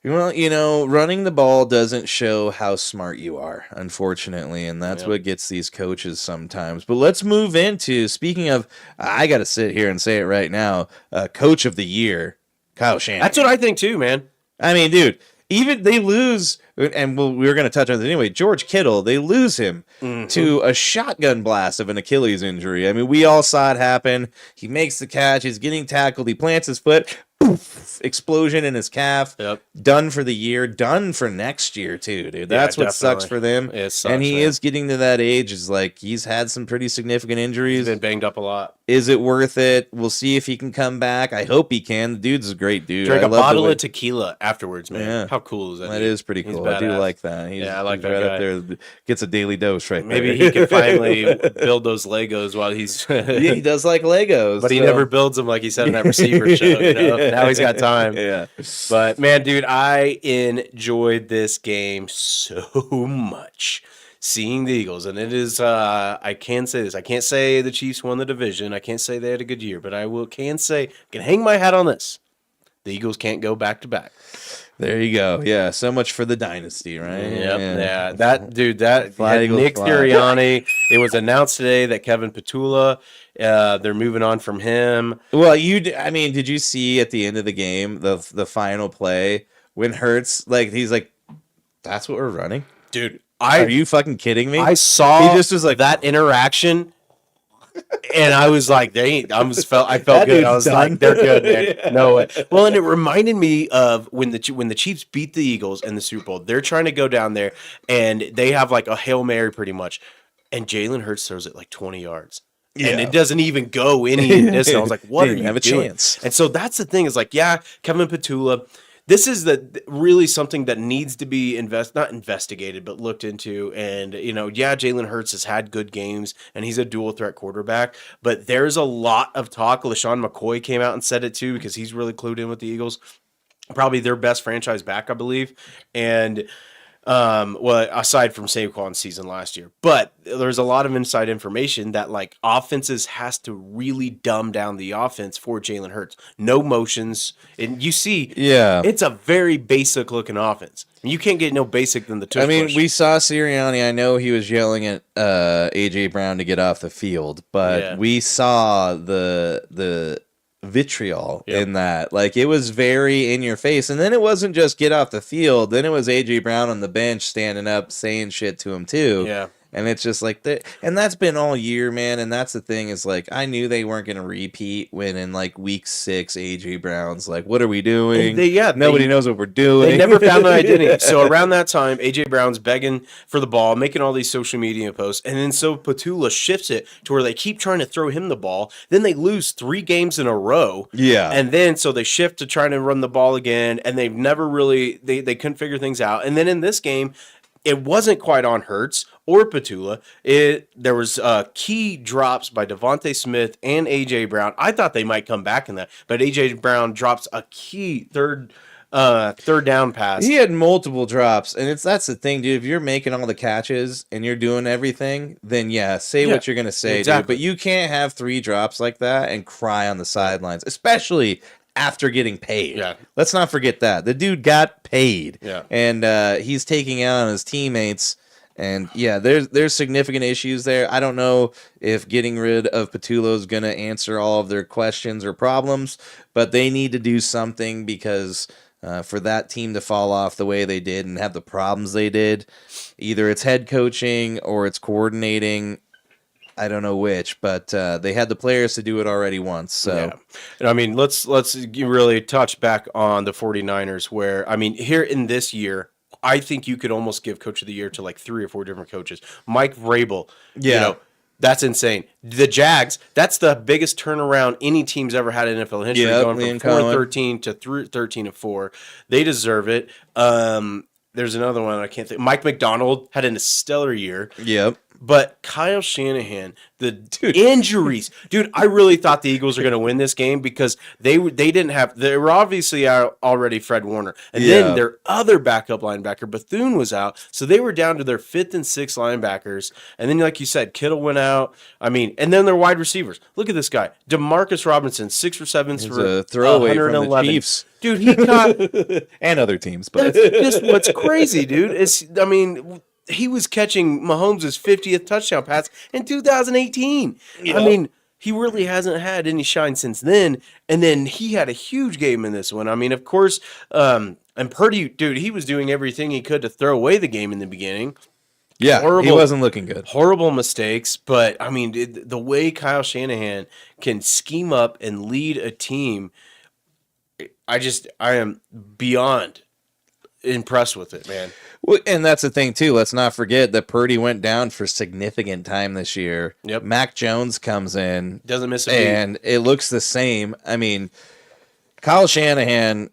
Well, running the ball doesn't show how smart you are, unfortunately, and that's what gets these coaches sometimes. But let's move into, speaking of, I got to sit here and say it right now, Coach of the Year, Kyle Shanahan. That's what I think too, man. I mean, dude, even they lose, and we're going to touch on this anyway, George Kittle, they lose him to a shotgun blast of an Achilles injury. I mean, we all saw it happen. He makes the catch, he's getting tackled, he plants his foot, poof, explosion in his calf. Yep. Done for the year, done for next year too, dude. That's what sucks for them. It sucks, and he man. is getting to that age. Is he's had some pretty significant injuries. He's been banged up a lot. Is it worth it? We'll see if he can come back. I hope he can. The dude's a great dude. Drink I a love bottle the way- of tequila afterwards, man. Yeah. How cool is that? That dude? is pretty He's cool. I do badass. like that. He's, I like he's that right guy. up there. Gets a daily dose right Maybe there. he could finally build those Legos while he's. Yeah, he does like Legos, But he so- never builds them like he said in that receiver show. Now he's got time. Yeah. But man, dude, I enjoyed this game so much. Seeing the Eagles, and it is, I can say this. I can't say the Chiefs won the division. I can't say they had a good year, but I can hang my hat on this. The Eagles can't go back to back. There you go. Yeah, so much for the dynasty, right? Yep. Yeah. Yeah. That dude, that Fly, had Eagles, Nick fly. Sirianni. It was announced today that Kevin Petula, they're moving on from him. Well, did you see at the end of the game the final play when Hurts he's like, that's what we're running, Dude, are you fucking kidding me? I saw He just was like that interaction, and I was like, I felt That good. dude's I was done. like, they're good, man. Yeah. No way. Well, and it reminded me of when the Chiefs beat the Eagles in the Super Bowl. They're trying to go down there, and they have a Hail Mary pretty much, and Jalen Hurts throws it 20 yards. And Yeah. it doesn't even go any distance. I was like, what Didn't are you have a doing? chance. And so that's the thing is Kevin Petula, this is really something that needs to be not investigated, but looked into. And, Jalen Hurts has had good games and he's a dual threat quarterback, but there's a lot of talk. LaShawn McCoy came out and said it too, because he's really clued in with the Eagles, probably their best franchise back, I believe. And, aside from Saquon's season last year, but there's a lot of inside information that offenses has to really dumb down the offense for Jalen Hurts. No motions, and you see, it's a very basic looking offense. You can't get no basic than the tush push. We saw Sirianni. I know he was yelling at AJ Brown to get off the field, but we saw the vitriol in that. Like, it was very in your face. And then it wasn't just get off the field. Then it was A.J. Brown on the bench standing up saying shit to him, too. Yeah. And it's just like that, and that's been all year, man. And that's the thing is, like, I knew they weren't going to repeat when in like week 6, AJ Brown's like, "What are we doing? Nobody knows what we're doing." They never found an identity. So around that time, AJ Brown's begging for the ball, making all these social media posts, and then so Petula shifts it to where they keep trying to throw him the ball. Then they lose 3 games in a row. Yeah, and then so they shift to trying to run the ball again, and they've never really they couldn't figure things out. And then in this game, it wasn't quite on Hurts or Petula. There was key drops by Devontae Smith and A.J. Brown. I thought they might come back in that, but A.J. Brown drops a key third down pass. He had multiple drops, and that's the thing, dude. If you're making all the catches and you're doing everything, then say what you're gonna say, exactly. dude. But you can't have 3 drops like that and cry on the sidelines, especially after getting paid. Yeah. Let's not forget that. The dude got paid. Yeah. And he's taking out on his teammates. And there's significant issues there. I don't know if getting rid of Petula is going to answer all of their questions or problems, but they need to do something because for that team to fall off the way they did and have the problems they did, either it's head coaching or it's coordinating. I don't know which, but they had the players to do it already once. So, yeah. And I mean, let's really touch back on the 49ers where, I mean, here in this year, I think you could almost give Coach of the Year to like 3 or 4 different coaches. Mike Vrabel, that's insane. The Jags, that's the biggest turnaround any team's ever had in NFL history, going from 4-13 to 13-4. They deserve it. There's another one I can't think. Mike McDonald had a stellar year. Yep. But Kyle Shanahan, injuries, dude. I really thought the Eagles were going to win this game because they were obviously already Fred Warner, and then their other backup linebacker Bethune was out, so they were down to their 5th and 6th linebackers. And then, like you said, Kittle went out. I mean, and then their wide receivers. Look at this guy, Demarcus Robinson, 6 receptions for a throwaway from the Chiefs. Dude, he caught and other teams, but that's just what's crazy, dude. He was catching Mahomes' 50th touchdown pass in 2018. I mean, he really hasn't had any shine since then. And then he had a huge game in this one. I mean, of course, and Purdy, dude, he was doing everything he could to throw away the game in the beginning. Yeah, he wasn't looking good. Horrible mistakes. But, I mean, the way Kyle Shanahan can scheme up and lead a team, I am beyond impressed with it, man. Well, and that's the thing, too. Let's not forget that Purdy went down for significant time this year. Yep. Mac Jones comes in. Doesn't miss a beat. And it looks the same. I mean, Kyle Shanahan,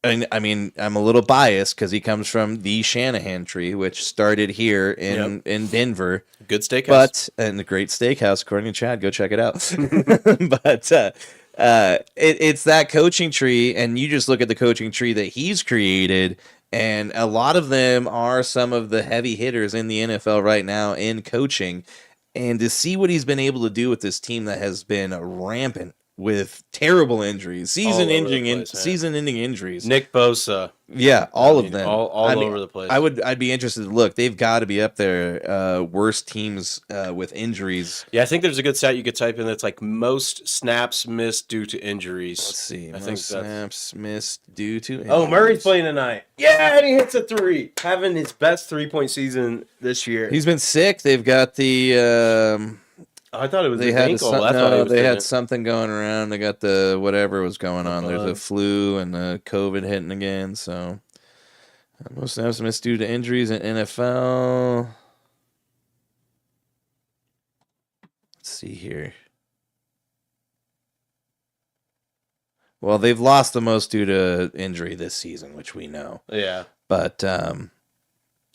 and I mean, I'm a little biased because he comes from the Shanahan tree, which started here in Denver. Good steakhouse. And a great steakhouse, according to Chad. Go check it out. But it's that coaching tree, and you just look at the coaching tree that he's created, and a lot of them are some of the heavy hitters in the NFL right now in coaching. And to see what he's been able to do with this team that has been rampant with terrible injuries, season-ending injuries. Nick Bosa. Yeah, all of them. All over the place. I'd be interested to look. They've got to be up there, worst teams with injuries. Yeah, I think there's a good stat you could type in that's like most snaps missed due to injuries. Let's see. I think snaps missed due to injuries. Oh, Murray's playing tonight. Yeah, and he hits a 3. Having his best 3-point season this year. He's been sick. They've got the... I thought it was his ankle. They had something going around. They got the whatever was going on. There's a flu and the COVID hitting again. So most snaps missed due to injuries in NFL. Let's see here. Well, they've lost the most due to injury this season, which we know. Yeah. But damn,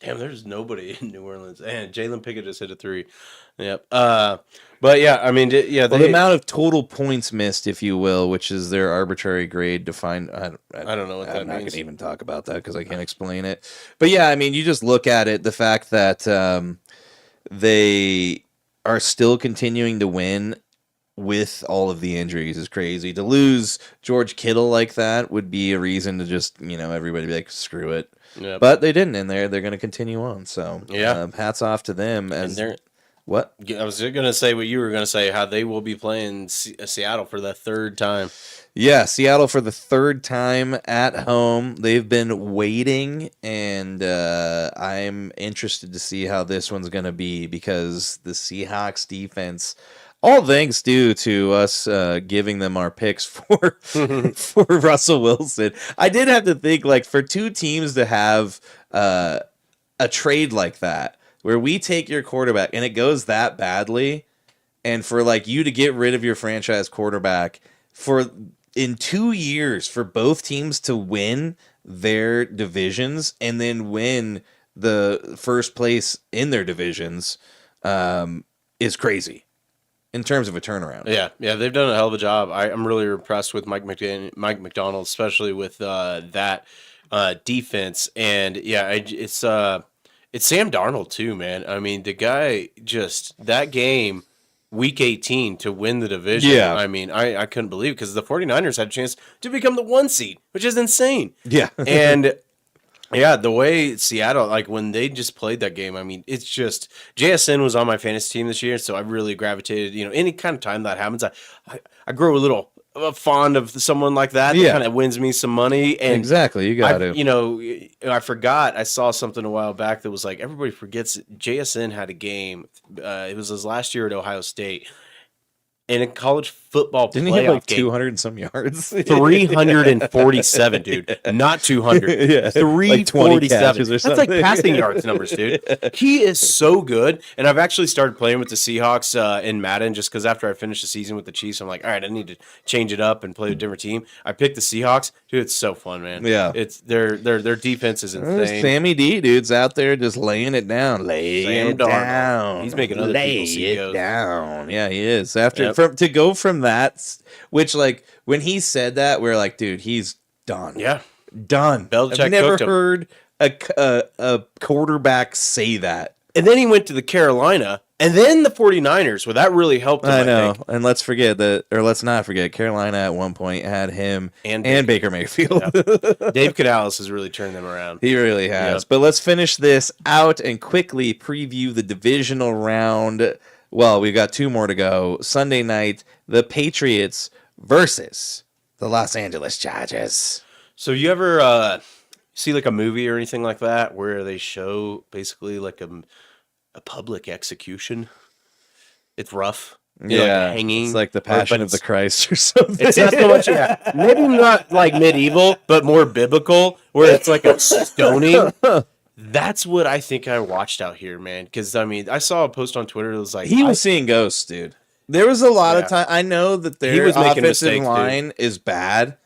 there's nobody in New Orleans. And Jalen Pickett just hit a 3. Yep. But yeah, I mean, the amount of total points missed, if you will, which is their arbitrary grade defined. I don't know what that means. I'm not going to even talk about that because I can't explain it. But yeah, I mean, you just look at it. The fact that they are still continuing to win with all of the injuries is crazy. To lose George Kittle like that would be a reason to just, everybody be like, screw it. Yep. But they didn't, and they're going to continue on. So yeah, hats off to them. As What? I was going to say what you were going to say, how they will be playing Seattle for the third time. Yeah, Seattle for the third time at home. They've been waiting, and I'm interested to see how this one's going to be because the Seahawks defense, all thanks due to us giving them our picks for for Russell Wilson. I did have to think, like, for two teams to have a trade like that, where we take your quarterback and it goes that badly, and for like you to get rid of your franchise quarterback in 2 years for both teams to win their divisions and then win the first place in their divisions is crazy in terms of a turnaround. Yeah, they've done a hell of a job. I'm really impressed with Mike McDonald, especially with that defense. And yeah, it's Sam Darnold too, man. I mean, the guy just that game. Week 18 to win the division. Yeah. I mean, I couldn't believe it because the 49ers had a chance to become the 1 seed, which is insane. Yeah. And yeah, the way Seattle, like when they just played that game, I mean, it's just JSN was on my fantasy team this year, so I really gravitated, any kind of time that happens, I grow a little fond of someone like that. Yeah. That kind of wins me some money. And exactly, you got to. I forgot. I saw something a while back that was like everybody forgets JSN had a game. It was his last year at Ohio State. In a college football Didn't he have like 200 and some yards? 347, dude. Not 200. Yeah. 347. Like That's like passing yards numbers, dude. He is so good. And I've actually started playing with the Seahawks in Madden just because after I finished the season with the Chiefs, I'm like, all right, I need to change it up and play a different team. I picked the Seahawks. Dude, it's so fun, man. Yeah. It's their defense is insane. Sammy D, dude's out there just laying it down. Sam Darnold. He's making other people see it down. Yeah, he is. After Yep. to go from that, which like when he said that, we're like, dude, he's done. Yeah. Done. Belichick I've never cooked him. heard a quarterback say that. And then he went to the Carolina and then the 49ers, where that really helped him, I know. think. And let's not forget, Carolina at one point had him and Baker Mayfield. Yep. Dave Canales has really turned them around. He really has. Yep. But let's finish this out and quickly preview the divisional round. Well, we've got two more to go. Sunday night, the Patriots versus the Los Angeles Chargers. So you ever see like a movie or anything like that where they show basically like a public execution? It's rough. Like hanging. It's like the Passion of the Christ or something. It's not so much, maybe not like medieval, but more biblical, where it's like a stoning. That's what I think I watched out here, man. Because, I mean, I saw a post on Twitter that was like... He was seeing ghosts, dude. There was a lot of time... I know that their offensive mistakes, line is bad.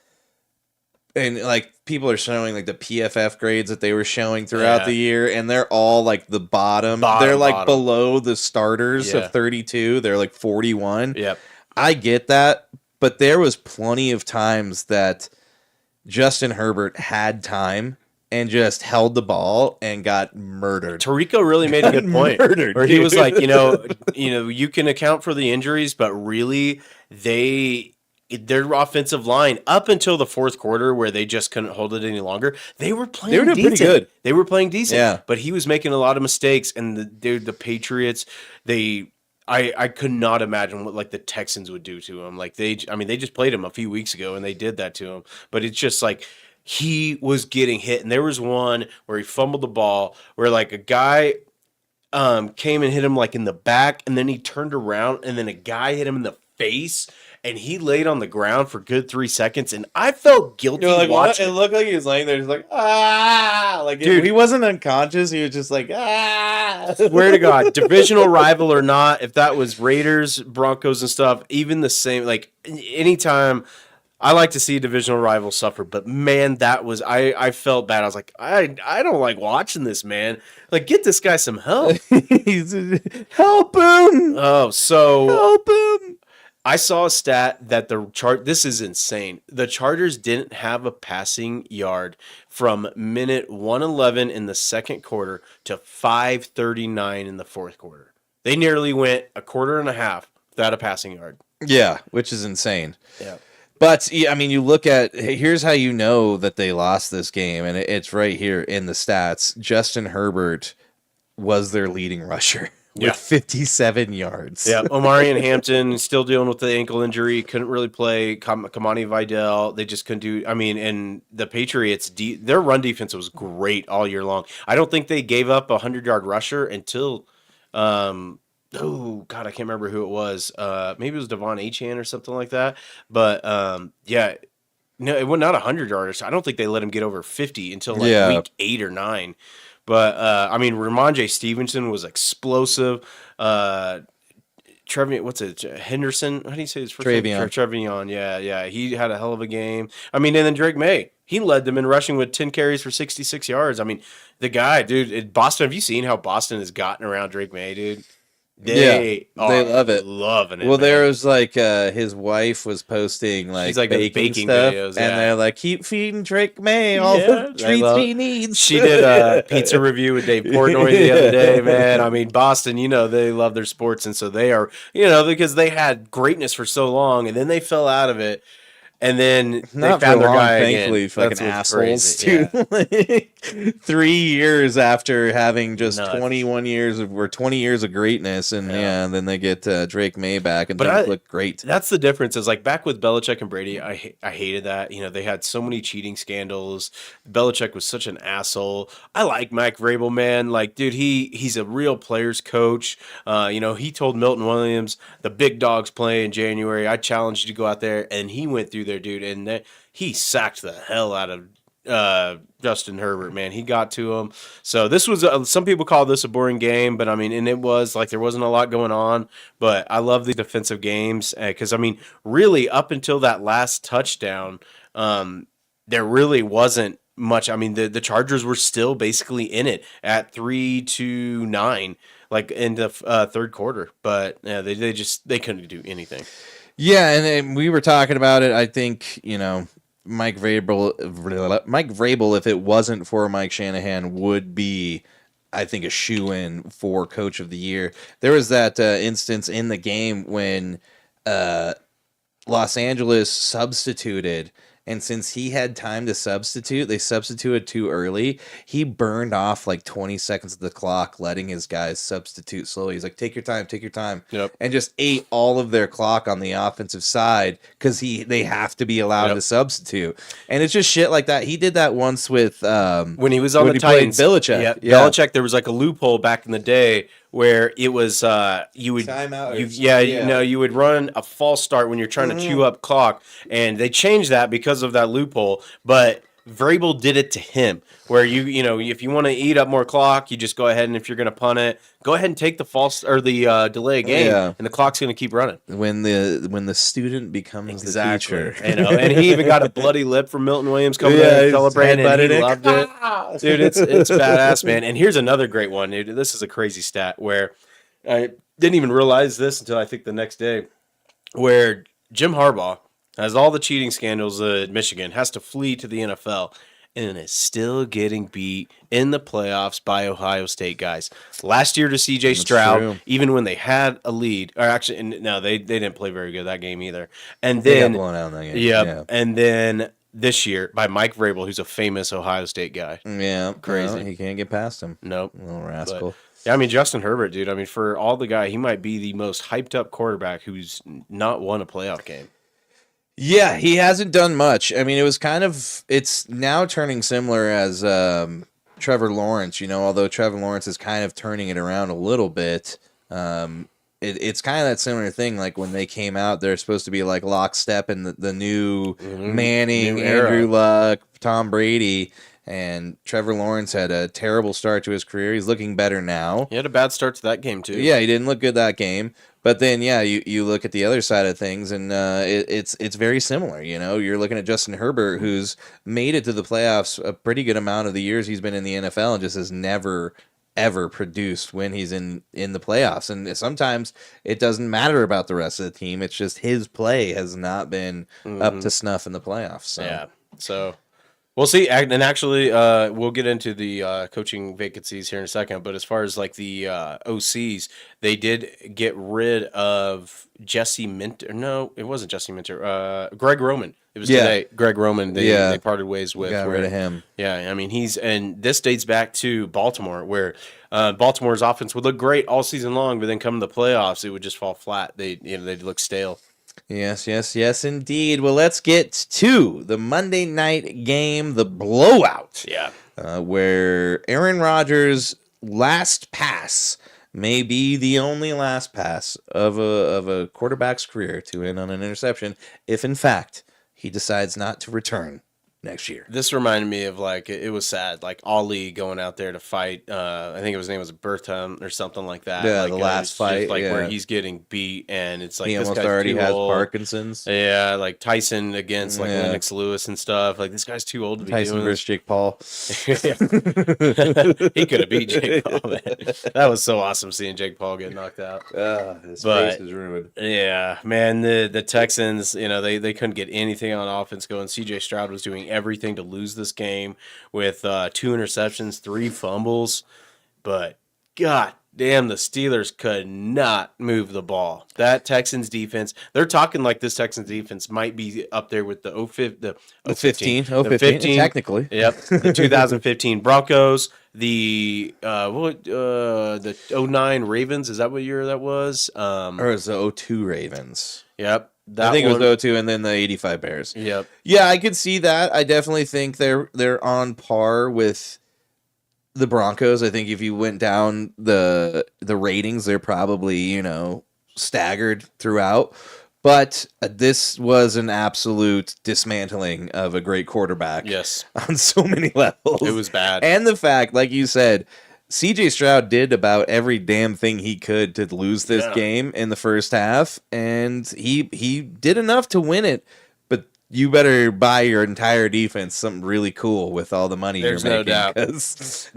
And, like, people are showing, like, the PFF grades that they were showing throughout the year. And they're all, like, the bottom. They're, like, below the starters of 32. They're, like, 41. Yep. I get that. But there was plenty of times that Justin Herbert had time and just held the ball and got murdered. Tirico really made a good point. Where he was like, you can account for the injuries, but really their offensive line up until the fourth quarter where they just couldn't hold it any longer. They were playing doing decent. pretty good. They were playing decent. Yeah. But he was making a lot of mistakes, and the Patriots, I could not imagine what like the Texans would do to him. Like they just played him a few weeks ago and they did that to him. But it's just like he was getting hit, and there was one where he fumbled the ball where like a guy came and hit him like in the back, and then he turned around and then a guy hit him in the face, and he laid on the ground for good 3 seconds, and I felt guilty watching. It looked like he was laying there just like, ah. Like, dude, he wasn't unconscious. He was just like, ah. Swear to God, divisional rival or not, if that was Raiders, Broncos and stuff, even the same, like anytime I like to see a divisional rival suffer, but man, that was, I felt bad. I was like, I don't like watching this, man. Like, get this guy some help. Help him. Oh, so help him. I saw a stat that this is insane. The Chargers didn't have a passing yard from minute 111 in the second quarter to 5:39 in the fourth quarter. They nearly went a quarter and a half without a passing yard. Yeah, which is insane. Yeah. But, I mean, you look at, here's how you know that they lost this game, and it's right here in the stats. Justin Herbert was their leading rusher. with 57 yards. Yeah, Omarion Hampton still dealing with the ankle injury. Couldn't really play. Kamani Vidal, they just couldn't do. I mean, and the Patriots, their run defense was great all year long. I don't think they gave up a 100-yard rusher until, oh God, I can't remember who it was. Maybe it was Devon Achane or something like that. But yeah, no, it was not 100-yarders. I don't think they let him get over 50 until like week 8 or 9. But I mean, Ramondre Stevenson was explosive. Trevion, what's it? Henderson? How do you say his first name? Trevion. Yeah. He had a hell of a game. I mean, and then Drake May, he led them in rushing with 10 carries for 66 yards. I mean, the guy, dude, Boston. Have you seen how Boston has gotten around Drake May, dude? They love it. Loving it. Well, there was like his wife was posting like, baking stuff, videos, and they're like, keep feeding Drake May all the treats he needs. She did a pizza review with Dave Portnoy the other day, man. I mean, Boston, they love their sports, and so they are, because they had greatness for so long, and then they fell out of it. And then they found their guy thankfully, again. fucking assholes too. Yeah. 3 years after having just 20 years of greatness, and then they get Drake May back, and things look great. That's the difference. Is like back with Belichick and Brady, I hated that. They had so many cheating scandals. Belichick was such an asshole. I like Mike Vrabel, man. Like, dude, he's a real players coach. He told Milton Williams, the big dogs play in January. I challenge you to go out there, and he went through there, dude, and he sacked the hell out of Justin Herbert, man. He got to him. So this was some people call this a boring game, but I mean, and it was like there wasn't a lot going on. But I love the defensive games because I mean, really, up until that last touchdown, there really wasn't much. I mean, the Chargers were still basically in it at 3-9, like in the third quarter, but they couldn't do anything. Yeah, and we were talking about it. I think, Mike Vrabel, if it wasn't for Mike Shanahan, would be, I think, a shoo-in for Coach of the Year. There was that instance in the game when Los Angeles substituted, and since he had time to substitute, they substituted too early. He burned off like 20 seconds of the clock, letting his guys substitute slowly. He's like, take your time. Yep. And just ate all of their clock on the offensive side because they have to be allowed to substitute. And it's just shit like that. He did that once with when he was on the Titans. Belichick. Yeah. Belichick, there was like a loophole back in the day where it was you would you would run a false start when you're trying to chew up clock, and they changed that because of that loophole. But Vrabel did it to him, where if you want to eat up more clock, you just go ahead, and if you're going to punt it, go ahead and take the false or the delay game, and the clock's going to keep running. When the student becomes the teacher, and he even got a bloody lip from Milton Williams coming in and celebrating, and he loved it. Dude, it's badass, man. And here's another great one, dude. This is a crazy stat where I didn't even realize this until I think the next day, where Jim Harbaugh has all the cheating scandals at Michigan, has to flee to the NFL, and is still getting beat in the playoffs by Ohio State guys. Last year to C.J. Stroud, even when they had a lead, or actually, no, they didn't play very good that game either. And then they got blown out in that game. Yeah, and then this year by Mike Vrabel, who's a famous Ohio State guy. Yeah, crazy. No, he can't get past him. Nope, little rascal. But, yeah, I mean, Justin Herbert, dude. I mean, for all the guy, he might be the most hyped up quarterback who's not won a playoff game. Yeah, he hasn't done much. I mean, it's now turning similar as Trevor Lawrence, although Trevor Lawrence is kind of turning it around a little bit. It's kind of that similar thing. Like when they came out, they're supposed to be like lockstep in the new Manning, new era. Andrew Luck, Tom Brady. And Trevor Lawrence had a terrible start to his career. He's looking better now. He had a bad start to that game, too. Yeah, he didn't look good that game. But then, you look at the other side of things, and it's very similar. You're looking at Justin Herbert, who's made it to the playoffs a pretty good amount of the years he's been in the NFL, and just has never, ever produced when he's in the playoffs. And sometimes it doesn't matter about the rest of the team. It's just his play has not been up to snuff in the playoffs. So. Yeah, so... We'll see. And actually, we'll get into the coaching vacancies here in a second. But as far as like the OCs, they did get rid of Jesse Minter. No, it wasn't Jesse Minter. Greg Roman. It was today. Greg Roman. They parted ways with. Got rid of him. Yeah, I mean and this dates back to Baltimore, where Baltimore's offense would look great all season long, but then come to the playoffs, it would just fall flat. They'd look stale. Yes, indeed. Well, let's get to the Monday night game, the blowout. Yeah. Where Aaron Rodgers' last pass may be the only last pass of a quarterback's career to end on an interception, if in fact he decides not to return next year. This reminded me of like it was sad, like Ali going out there to fight. I think his name was Bertham or something like that. Yeah, like, the last fight, like where he's getting beat, and it's like he this almost guy's already too has old. Parkinson's. Yeah, like Tyson against like Lennox Lewis and stuff. Like this guy's too old to be Tyson doing versus this. Jake Paul. He could have beat Jake Paul, man. That was so awesome seeing Jake Paul get knocked out. His face is ruined. Yeah, man, the Texans, they couldn't get anything on offense going. CJ Stroud was doing everything to lose this game with 2 interceptions, 3 fumbles, but god damn, the Steelers could not move the ball. That Texans defense, they're talking like this Texans defense might be up there with the 15, technically. Yep, the 2015 Broncos, the 09 Ravens, is that what year that was? Or it was the 02 Ravens. Yep. I think it was 02 and then the 85 Bears. Yep. Yeah, I could see that. I definitely think they're on par with the Broncos. I think if you went down the ratings, they're probably, staggered throughout. But this was an absolute dismantling of a great quarterback. Yes. On so many levels. It was bad. And the fact, like you said, CJ Stroud did about every damn thing he could to lose this game in the first half, and he did enough to win it. But you better buy your entire defense something really cool with all the money you're making. No doubt. Because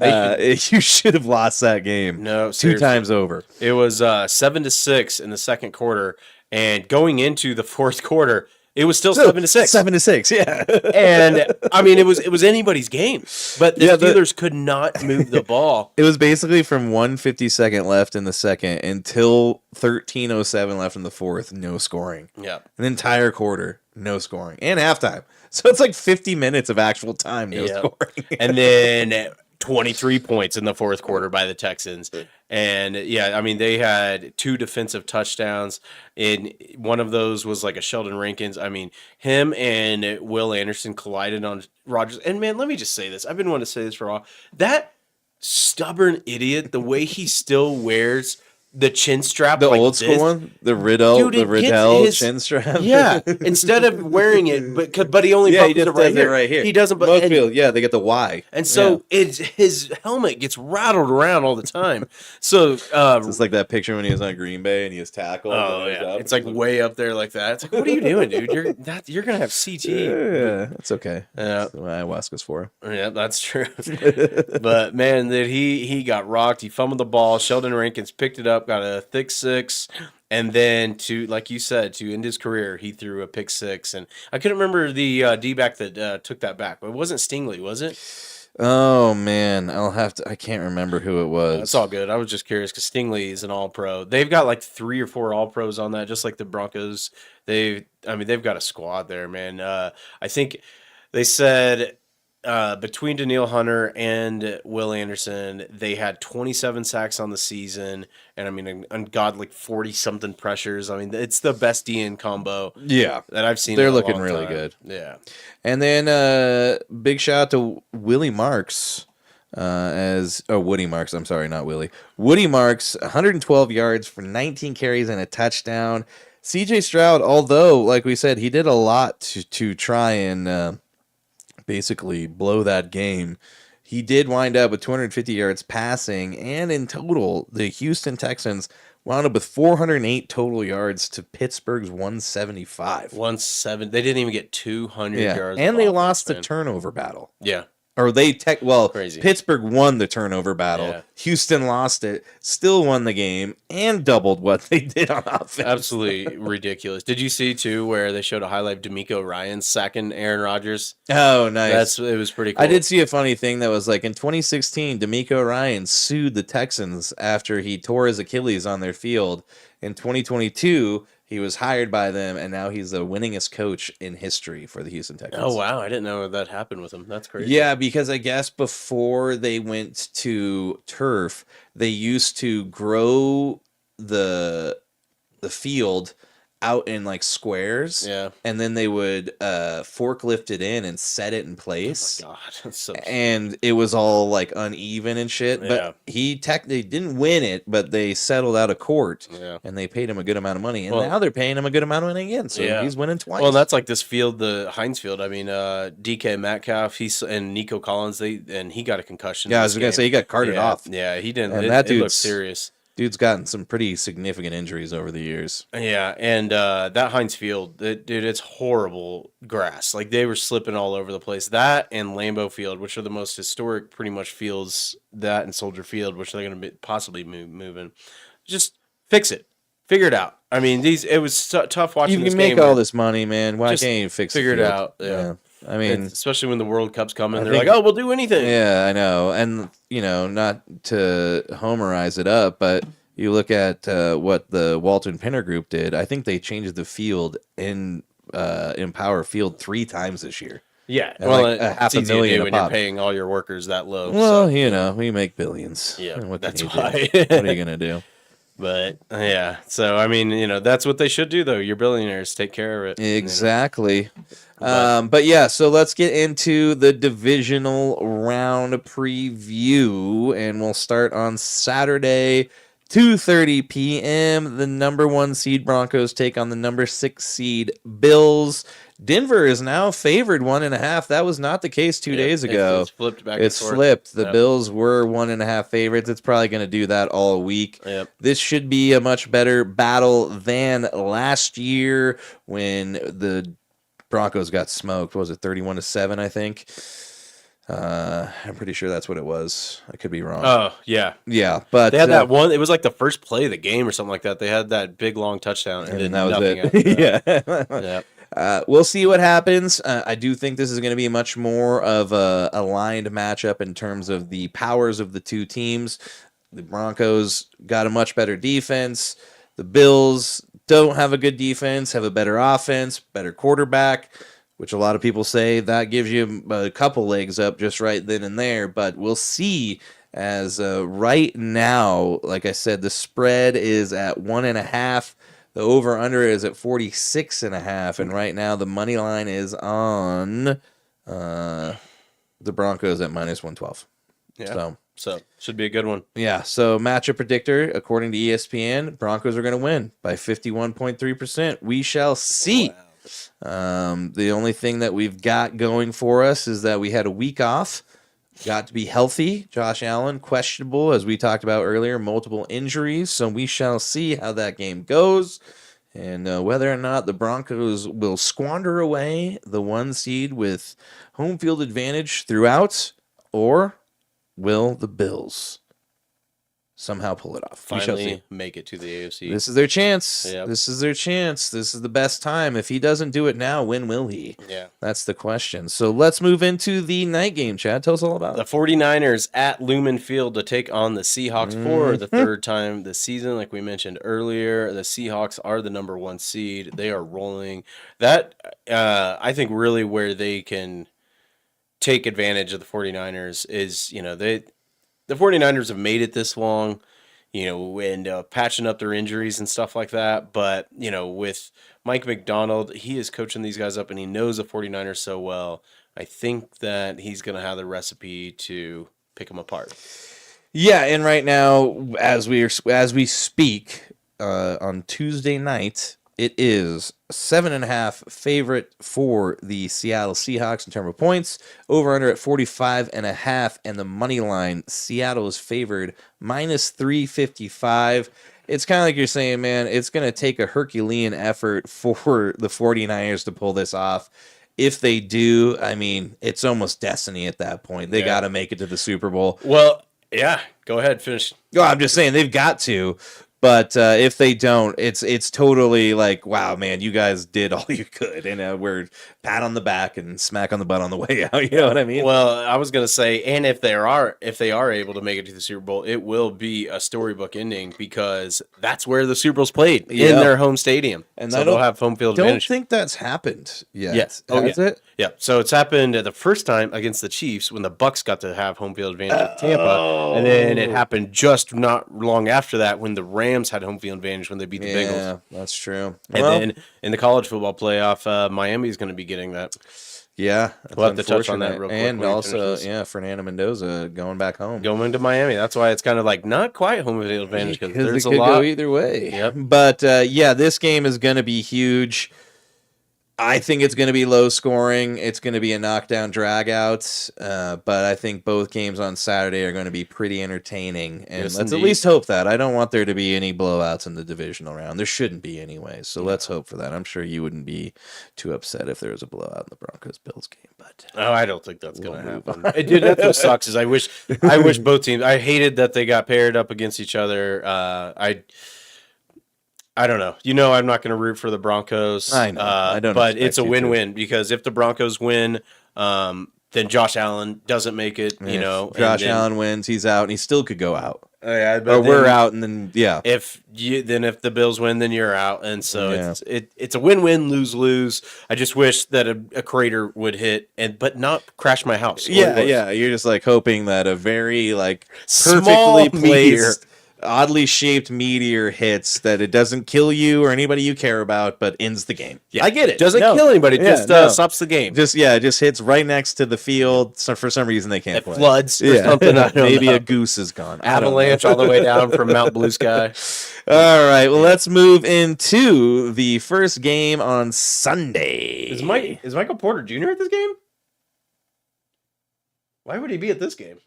you should have lost that game. No, 2 seriously. times over. It was 7-6 in the second quarter, and going into the fourth quarter, it was still 7-6. 7-6, yeah. And I mean, it was anybody's game, but the Steelers could not move the ball. It was basically from 1:52 left in the second until 13:07 left in the fourth. No scoring. Yeah, an entire quarter, no scoring, and halftime. So it's like 50 minutes of actual time, no scoring. And then 23 points in the fourth quarter by the Texans. And yeah, I mean, they had 2 defensive touchdowns. And one of those was like a Sheldon Rankins. I mean, him and Will Anderson collided on Rodgers. And man, let me just say this. I've been wanting to say this for a while. That stubborn idiot, the way he still wears the chin strap, the like old school one, the Riddle chin strap. Yeah, instead of wearing it, but he only buttons it right here. He doesn't. Most people, they get the Y, and so his helmet gets rattled around all the time. So it's like that picture when he was on Green Bay and he was tackled. Oh yeah, it's like way up there like that. It's like, what are you doing, dude? You're gonna have CT. Yeah, it's okay. Yeah, that's what ayahuasca's for. Yeah, that's true. But man, that he got rocked. He fumbled the ball. Sheldon Rankins picked it up. Got a thick 6, and then like you said, to end his career, he threw a pick 6, and I couldn't remember the D-back that took that back, but it wasn't Stingley, was it? Oh man, I can't remember who it was. It's all good. I was just curious because Stingley is an All-Pro. They've got like 3 or 4 All-Pros on that, just like the Broncos. They've got a squad there, man. I think they said between Danielle Hunter and Will Anderson, they had 27 sacks on the season, and I mean, an ungodly 40-something pressures. I mean, it's the best DN combo that I've seen. They're in a looking long really time. good. Yeah. And then big shout out to Willie Marks. Woody Marks. I'm sorry, not Willie. Woody Marks, 112 yards for 19 carries and a touchdown. CJ Stroud, although, like we said, he did a lot to try and basically blow that game. He did wind up with 250 yards passing, and in total, the Houston Texans wound up with 408 total yards to Pittsburgh's 175. They didn't even get 200 yards. And they lost the turnover battle. Yeah. Or Crazy. Pittsburgh won the turnover battle. Yeah. Houston lost it, still won the game, and doubled what they did on offense. Absolutely ridiculous. Did you see too where they showed a highlight of D'Amico Ryan sacking Aaron Rodgers? Oh, nice. It was pretty cool. I did see a funny thing that was like in 2016, D'Amico Ryan sued the Texans after he tore his Achilles on their field. In 2022, he was hired by them, and now he's the winningest coach in history for the Houston Texans. Oh, wow. I didn't know that happened with him. That's crazy. Yeah, because I guess before they went to turf, they used to grow the field out in like squares. Yeah. And then they would forklift it in and set it in place. Oh, my God. That's so... And it was all like uneven and shit. Yeah. But he technically didn't win it, but they settled out of court. Yeah. And they paid him a good amount of money. And Well, now they're paying him a good amount of money again. So yeah. he's winning twice. Well, that's like this field, the Heinz Field. I mean, DK Metcalf, and Nico Collins, he got a concussion. Yeah, I was going to say he got carted off. Yeah, he didn't. And It looked serious. Dude's gotten some pretty significant injuries over the years. Yeah, and that Heinz Field, dude, it's horrible grass. Like, they were slipping all over the place. That and Lambeau Field, which are the most historic, pretty much fields, that and Soldier Field, which they're going to possibly moving. Just fix it. Figure it out. I mean, it was tough watching this game. game. You can make all this money, man. Why Just can't you fix figure it it out? Yeah. I mean, especially when the World Cup's coming, they're think- like, "Oh, we'll do anything." yeah, I know. And, not to homerize it up, but you look at what the Walton Penner Group did. I think they changed the field in Empower Field 3 times this year. Yeah, And well, like a it's half a easy to million do a when you're pop. paying all your workers that low. Well, so. we make billions. Yeah, And what that's can you do? why. What are you going to do? But yeah, so I mean, that's what they should do, though. You're billionaires, take care of it. Exactly. But yeah, so let's get into the divisional round preview, and we'll start on Saturday, 2:30 p.m. The number 1 seed Broncos take on the number 6 seed Bills. Denver is now favored 1.5. That was not the case 2 days ago. It's flipped back. It's and forth. flipped. The Yep. Bills were 1.5 favorites. It's probably going to do that all week. Yep. This should be a much better battle than last year when the Broncos got smoked. What was it, 31-7, I think? I'm pretty sure that's what it was. I could be wrong. Oh yeah, Yeah, but they had that one. It was like the first play of the game or something like that. They had that big long touchdown, and then that was nothing it. after that. Yeah. Yeah. We'll see what happens. I do think this is going to be much more of a aligned matchup in terms of the powers of the two teams. The Broncos got a much better defense. The Bills don't have a good defense, have a better offense, better quarterback, which a lot of people say that gives you a couple legs up just right then and there. But we'll see, as right now, like I said, the spread is at 1.5. The over-under is at 46.5, and right now the money line is on the Broncos at -112. Yeah. So should be a good one. Yeah, so matchup predictor, according to ESPN, Broncos are going to win by 51.3%. We shall see. Wow. The only thing that we've got going for us is that we had a week off. Got to be healthy. Josh Allen, questionable, as we talked about earlier, multiple injuries. So we shall see how that game goes and whether or not the Broncos will squander away the 1 seed with home field advantage throughout, or will the Bills somehow pull it off? We shall see. Finally make it to the AFC. This is their chance. Yep. This is their chance. This is the best time. If he doesn't do it now, when will he? Yeah. That's the question. So let's move into the night game, Chad. Tell us all about The it. 49ers at Lumen Field to take on the Seahawks for the 3rd time this season. Like we mentioned earlier, the Seahawks are the number 1 seed. They are rolling. That, I think, really where they can take advantage of the 49ers is, the 49ers have made it this long, and patching up their injuries and stuff like that. But, with Mike McDonald, he is coaching these guys up, and he knows the 49ers so well. I think that he's going to have the recipe to pick them apart. Yeah, and right now, as we speak, on Tuesday night, it is 7.5 favorite for the Seattle Seahawks in terms of points. Over under at 45.5, and the money line, Seattle is favored -355. It's kind of like you're saying, man, it's going to take a Herculean effort for the 49ers to pull this off. if they do, I mean, it's almost destiny at that point. They got to make it to the Super Bowl. Well, yeah. Go ahead, finish. No, I'm just saying they've got to. But if they don't, it's totally like, wow, man, you guys did all you could, and we're pat on the back and smack on the butt on the way out. You know what I mean? Well, I was gonna say, and if they are able to make it to the Super Bowl, it will be a storybook ending because that's where the Super Bowl's played in their home stadium, and so they'll have home field advantage. I don't think that's happened yet. Yes. Has it? Yeah. So it's happened the first time against the Chiefs when the Bucks got to have home field advantage at Tampa, and then it happened just not long after that when the Rams had home field advantage when they beat the Bengals. Yeah, that's true. And then in the college football playoff, Miami is going to be getting that. Yeah, we'll have to touch on that real quick. And also, Fernando Mendoza going back home. Going to Miami. That's why it's kind of like not quite home field advantage because there's it a could lot. go either way. Yep. But this game is going to be huge. I think it's going to be low scoring. It's going to be a knockdown drag out. But I think both games on Saturday are going to be pretty entertaining. And let's at least hope that. I don't want there to be any blowouts in the divisional round. There shouldn't be anyway. So let's hope for that. I'm sure you wouldn't be too upset if there was a blowout in the Broncos-Bills game. But I don't think that's going to happen. Dude, that's what sucks is I wish both teams. I hated that they got paired up against each other. I don't know. I'm not going to root for the Broncos. I know. I don't. But it's a win-win because if the Broncos win, then Josh Allen doesn't make it. Josh Allen wins, he's out, and he still could go out. Yeah, or we're out, and then If the Bills win, then you're out, and so it's a win-win, lose-lose. I just wish that a crater would hit but not crash my house. Yeah. You're just like hoping that a very Small perfectly placed, oddly shaped meteor hits, that it doesn't kill you or anybody you care about, but ends the game. Yeah, I get it. Doesn't kill anybody. Just stops the game. It just hits right next to the field. So for some reason they can't play. Floods or something. Maybe a goose is gone. Avalanche all the way down from Mount Blue Sky. All right. Well, let's move into the first game on Sunday. Is Michael Porter Jr. at this game? Why would he be at this game?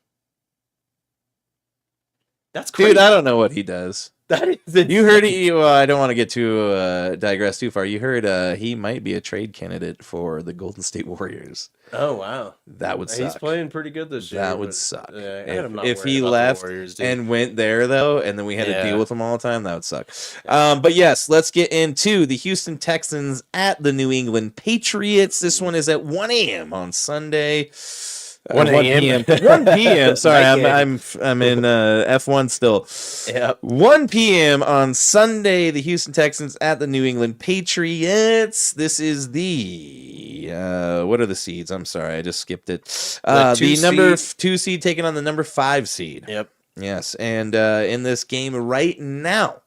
That's crazy. Dude, I don't know what he does. You heard it. I don't want to get digress too far. You heard he might be a trade candidate for the Golden State Warriors. Oh wow, that would suck. He's playing pretty good this year. That would suck. If he left Warriors, and went there though, and then we had to deal with him all the time, that would suck. But yes, let's get into the Houston Texans at the New England Patriots. This one is at 1 a.m. on Sunday. 1 a.m. 1 p.m. Sorry, I'm in F1 still. Yep. 1 p.m. on Sunday, the Houston Texans at the New England Patriots. This is the what are the seeds? I'm sorry, I just skipped it. The number 2 seed taking on the number 5 seed. Yep. Yes, and in this game right now,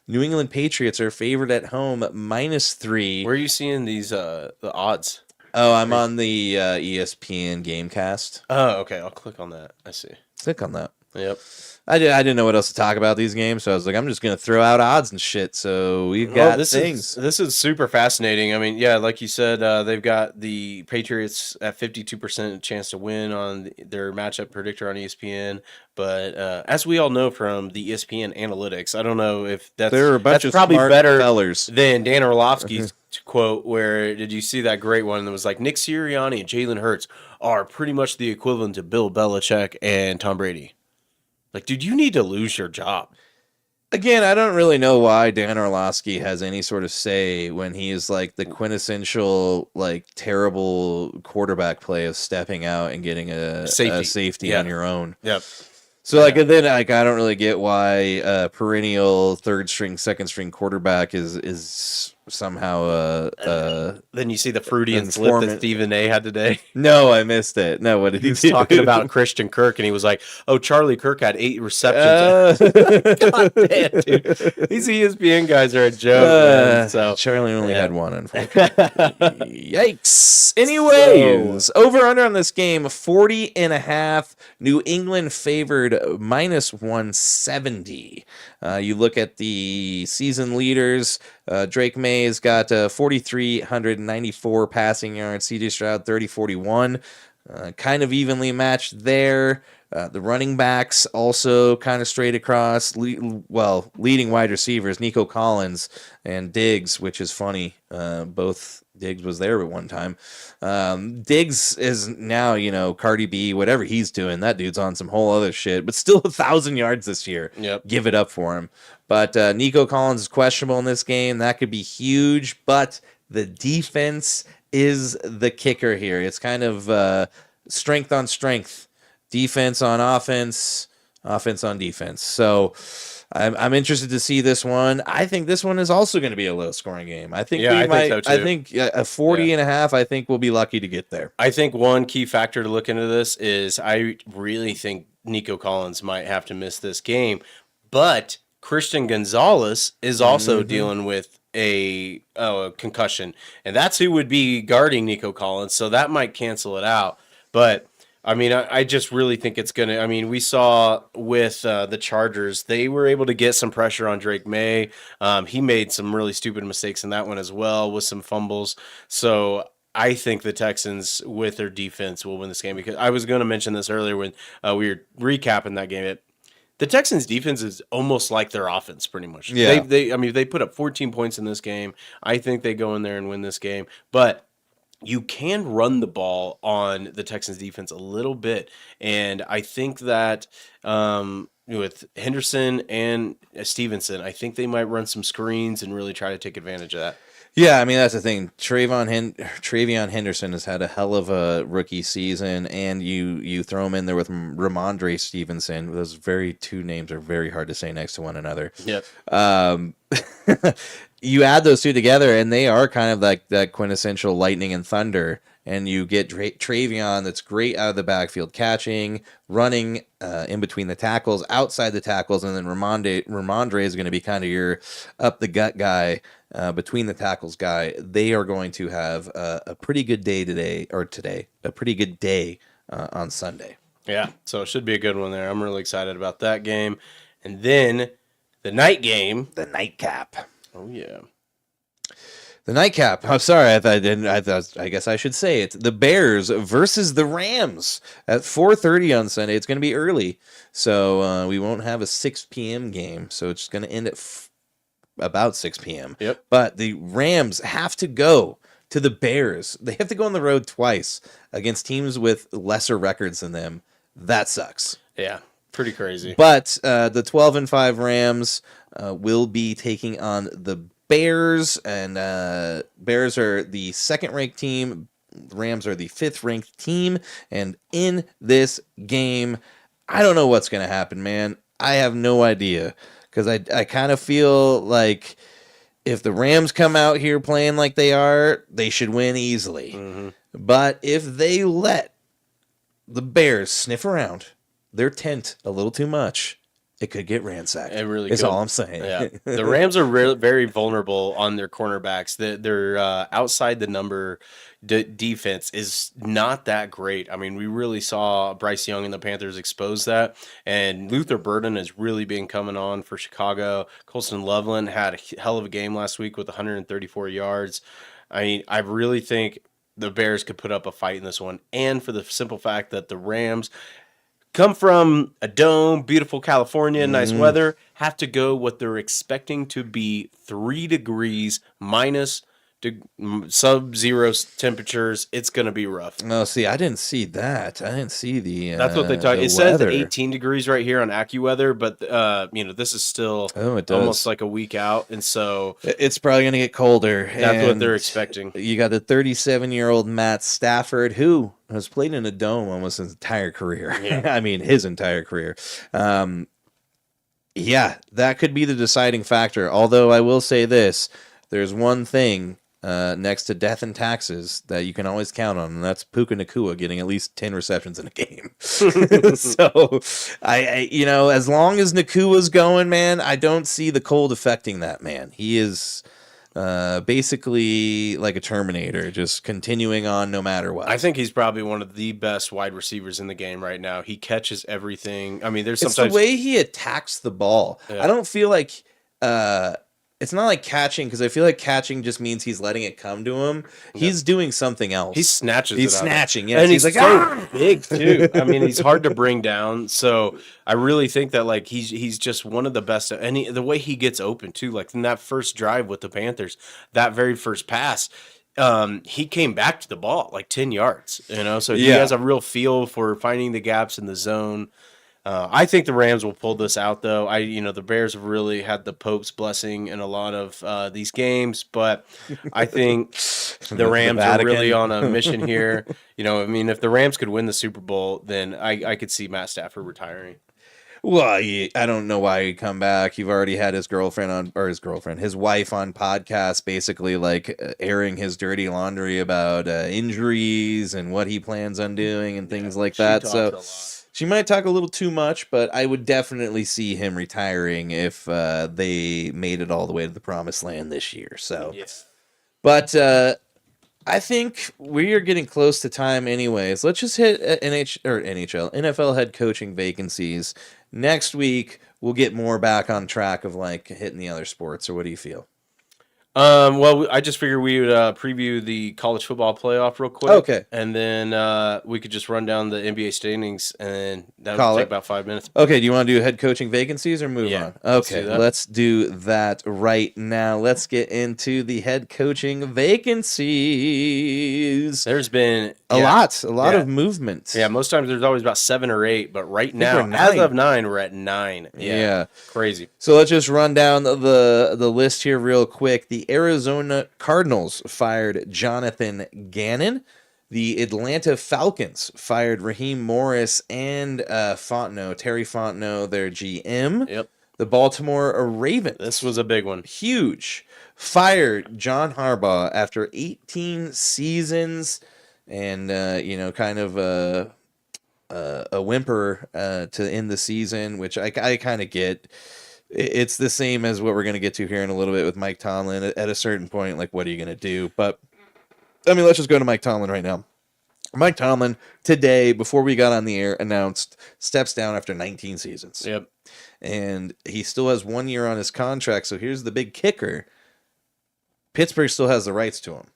New England Patriots are favored at home -3. Where are you seeing these the odds? Oh, I'm on the ESPN Gamecast. Oh, okay. I'll click on that. I see. Click on that. Yep. I didn't know what else to talk about these games, so I was like, I'm just gonna throw out odds and shit. So we've got things. This is super fascinating. I mean, yeah, like you said, they've got the Patriots at 52% chance to win on their matchup predictor on ESPN. But as we all know from the ESPN analytics, I don't know if there are a bunch of probably smart better fellers than Dan Orlovsky's quote. Where did you see that great one that was like Nick Sirianni and Jalen Hurts are pretty much the equivalent to Bill Belichick and Tom Brady? Like, dude, you need to lose your job. Again, I don't really know why Dan Orlovsky has any sort of say when he is like the quintessential, like, terrible quarterback play of stepping out and getting a safety on your own. Yep. So, like, and then I don't really get why perennial third string, second string quarterback is somehow then you see the Freudian slip that Stephen A had today. No, I missed it. No, what did he do? Talking about Christian Kirk, and he was like, "Oh, Charlie Kirk had 8 receptions." God damn, dude, these ESPN guys are a joke. Man. So Charlie only had 1, unfortunately. Yikes. Anyways, over under on this game 40.5. New England favored -170. You look at the season leaders. Drake May's got 4,394 passing yards. CJ Stroud 3,041. Kind of evenly matched there. The running backs also kind of straight across. Leading wide receivers, Nico Collins and Diggs, which is funny. Both Diggs was there at one time. Diggs is now, Cardi B, whatever he's doing, that dude's on some whole other shit, but still 1,000 yards this year. Yep. Give it up for him. But Nico Collins is questionable in this game. That could be huge, but the defense is the kicker here. It's kind of strength on strength. Defense on offense, offense on defense. So I'm interested to see this one. I think this one is also going to be a low-scoring game. I think I think a 40 and a half, I think we'll be lucky to get there. I think one key factor to look into this is I really think Nico Collins might have to miss this game, but Christian Gonzalez is also dealing with a concussion, and that's who would be guarding Nico Collins, so that might cancel it out. But I mean, I just really think it's going to... I mean, we saw with the Chargers, they were able to get some pressure on Drake May. He made some really stupid mistakes in that one as well with some fumbles. So I think the Texans, with their defense, will win this game. Because I was going to mention this earlier when we were recapping that game. The Texans' defense is almost like their offense, pretty much. Yeah. They put up 14 points in this game. I think they go in there and win this game. But you can run the ball on the Texans defense a little bit. And I think that with Henderson and Stevenson, I think they might run some screens and really try to take advantage of that. Yeah, I mean, that's the thing. Travion Henderson has had a hell of a rookie season, and you throw him in there with Ramondre Stevenson. Those two names are very hard to say next to one another. Yep. You add those two together, and they are kind of like that quintessential lightning and thunder. And you get Travion that's great out of the backfield, catching, running in between the tackles, outside the tackles, and then Ramondre is going to be kind of your up-the-gut guy, between the tackles guy. They are going to have a pretty good day today, a pretty good day on Sunday. Yeah, so it should be a good one there. I'm really excited about that game. And then the night game. The nightcap. Oh, yeah. The nightcap. I'm sorry. I guess I should say it. The Bears versus the Rams at 4:30 on Sunday. It's going to be early, so we won't have a 6 p.m. game. So it's going to end at about 6 p.m. Yep. But the Rams have to go to the Bears. They have to go on the road twice against teams with lesser records than them. That sucks. Yeah, pretty crazy. But the 12-5 Rams will be taking on the Bears, and Bears are the second-ranked team. The Rams are the fifth-ranked team, and in this game, I don't know what's going to happen, man. I have no idea, because I kind of feel like if the Rams come out here playing like they are, they should win easily. Mm-hmm. But if they let the Bears sniff around their tent a little too much, it could get ransacked. It really is could. all I'm saying. Yeah. The Rams are very vulnerable on their cornerbacks. Their outside the number defense is not that great. I mean, we really saw Bryce Young and the Panthers expose that, and Luther Burden has really been coming on for Chicago. Colston Loveland had a hell of a game last week with 134 yards. I mean, I really think the Bears could put up a fight in this one, and for the simple fact that the Rams come from a dome, beautiful California, nice weather, have to go what they're expecting to be 3 degrees minus sub-zero temperatures. It's going to be rough. No, see, I didn't see that. I didn't see the That's what they talk. It weather. says 18 degrees right here on AccuWeather, but this is still almost like a week out, and so it's probably going to get colder. That's what they're expecting. You got the 37-year-old Matt Stafford, who has played in a dome almost his entire career. Yeah. I mean, his entire career. Yeah, that could be the deciding factor. Although I will say this, there's one thing next to death and taxes that you can always count on, and that's Puka Nacua getting at least 10 receptions in a game. So, I as long as Nakua's going, man, I don't see the cold affecting that man. He is basically like a Terminator, just continuing on no matter what. I think he's probably one of the best wide receivers in the game right now. He catches everything. I mean, there's it's sometimes the way he attacks the ball. Yeah. I don't feel like it's not like catching, because I feel like catching just means he's letting it come to him. He's doing something else. He snatches. He's it out snatching. of Yes, and he's like, so big too. I mean, he's hard to bring down. So I really think that like he's just one of the best. And the way he gets open too, like in that first drive with the Panthers, that very first pass. He came back to the ball like 10 yards, so he has a real feel for finding the gaps in the zone. I think the Rams will pull this out, though. The Bears have really had the Pope's blessing in a lot of these games, but I think the Rams are really on a mission here. If the Rams could win the Super Bowl, then I could see Matt Stafford retiring. Well, I don't know why he'd come back. You've already had his wife on podcast, basically like airing his dirty laundry about injuries and what he plans on doing and things like that. So she might talk a little too much, but I would definitely see him retiring if they made it all the way to the promised land this year. So, but I think we are getting close to time anyways. Let's just hit NFL head coaching vacancies. Next week, we'll get more back on track of like hitting the other sports, or what do you feel? Well, I just figured we would preview the college football playoff real quick. Okay. And then we could just run down the NBA standings, and that would take about 5 minutes. Okay, do you want to do head coaching vacancies or move on? Okay, let's do that right now. Let's get into the head coaching vacancies. There's been a lot of movement. Yeah, most times there's always about 7 or 8, but right now, as of 9, we're at 9. Yeah. Crazy. So let's just run down the list here real quick. The Arizona Cardinals fired Jonathan Gannon. The Atlanta Falcons fired Raheem Morris and Terry Fontenot, their GM. Yep. The Baltimore Ravens. This was a big one. Huge. Fired John Harbaugh after 18 seasons and, kind of a whimper to end the season, which I kind of get. It's the same as what we're going to get to here in a little bit with Mike Tomlin. At a certain point, like, what are you going to do? But, let's just go to Mike Tomlin right now. Mike Tomlin, today, before we got on the air, announced steps down after 19 seasons. Yep. And he still has 1 year on his contract, so here's the big kicker. Pittsburgh still has the rights to him.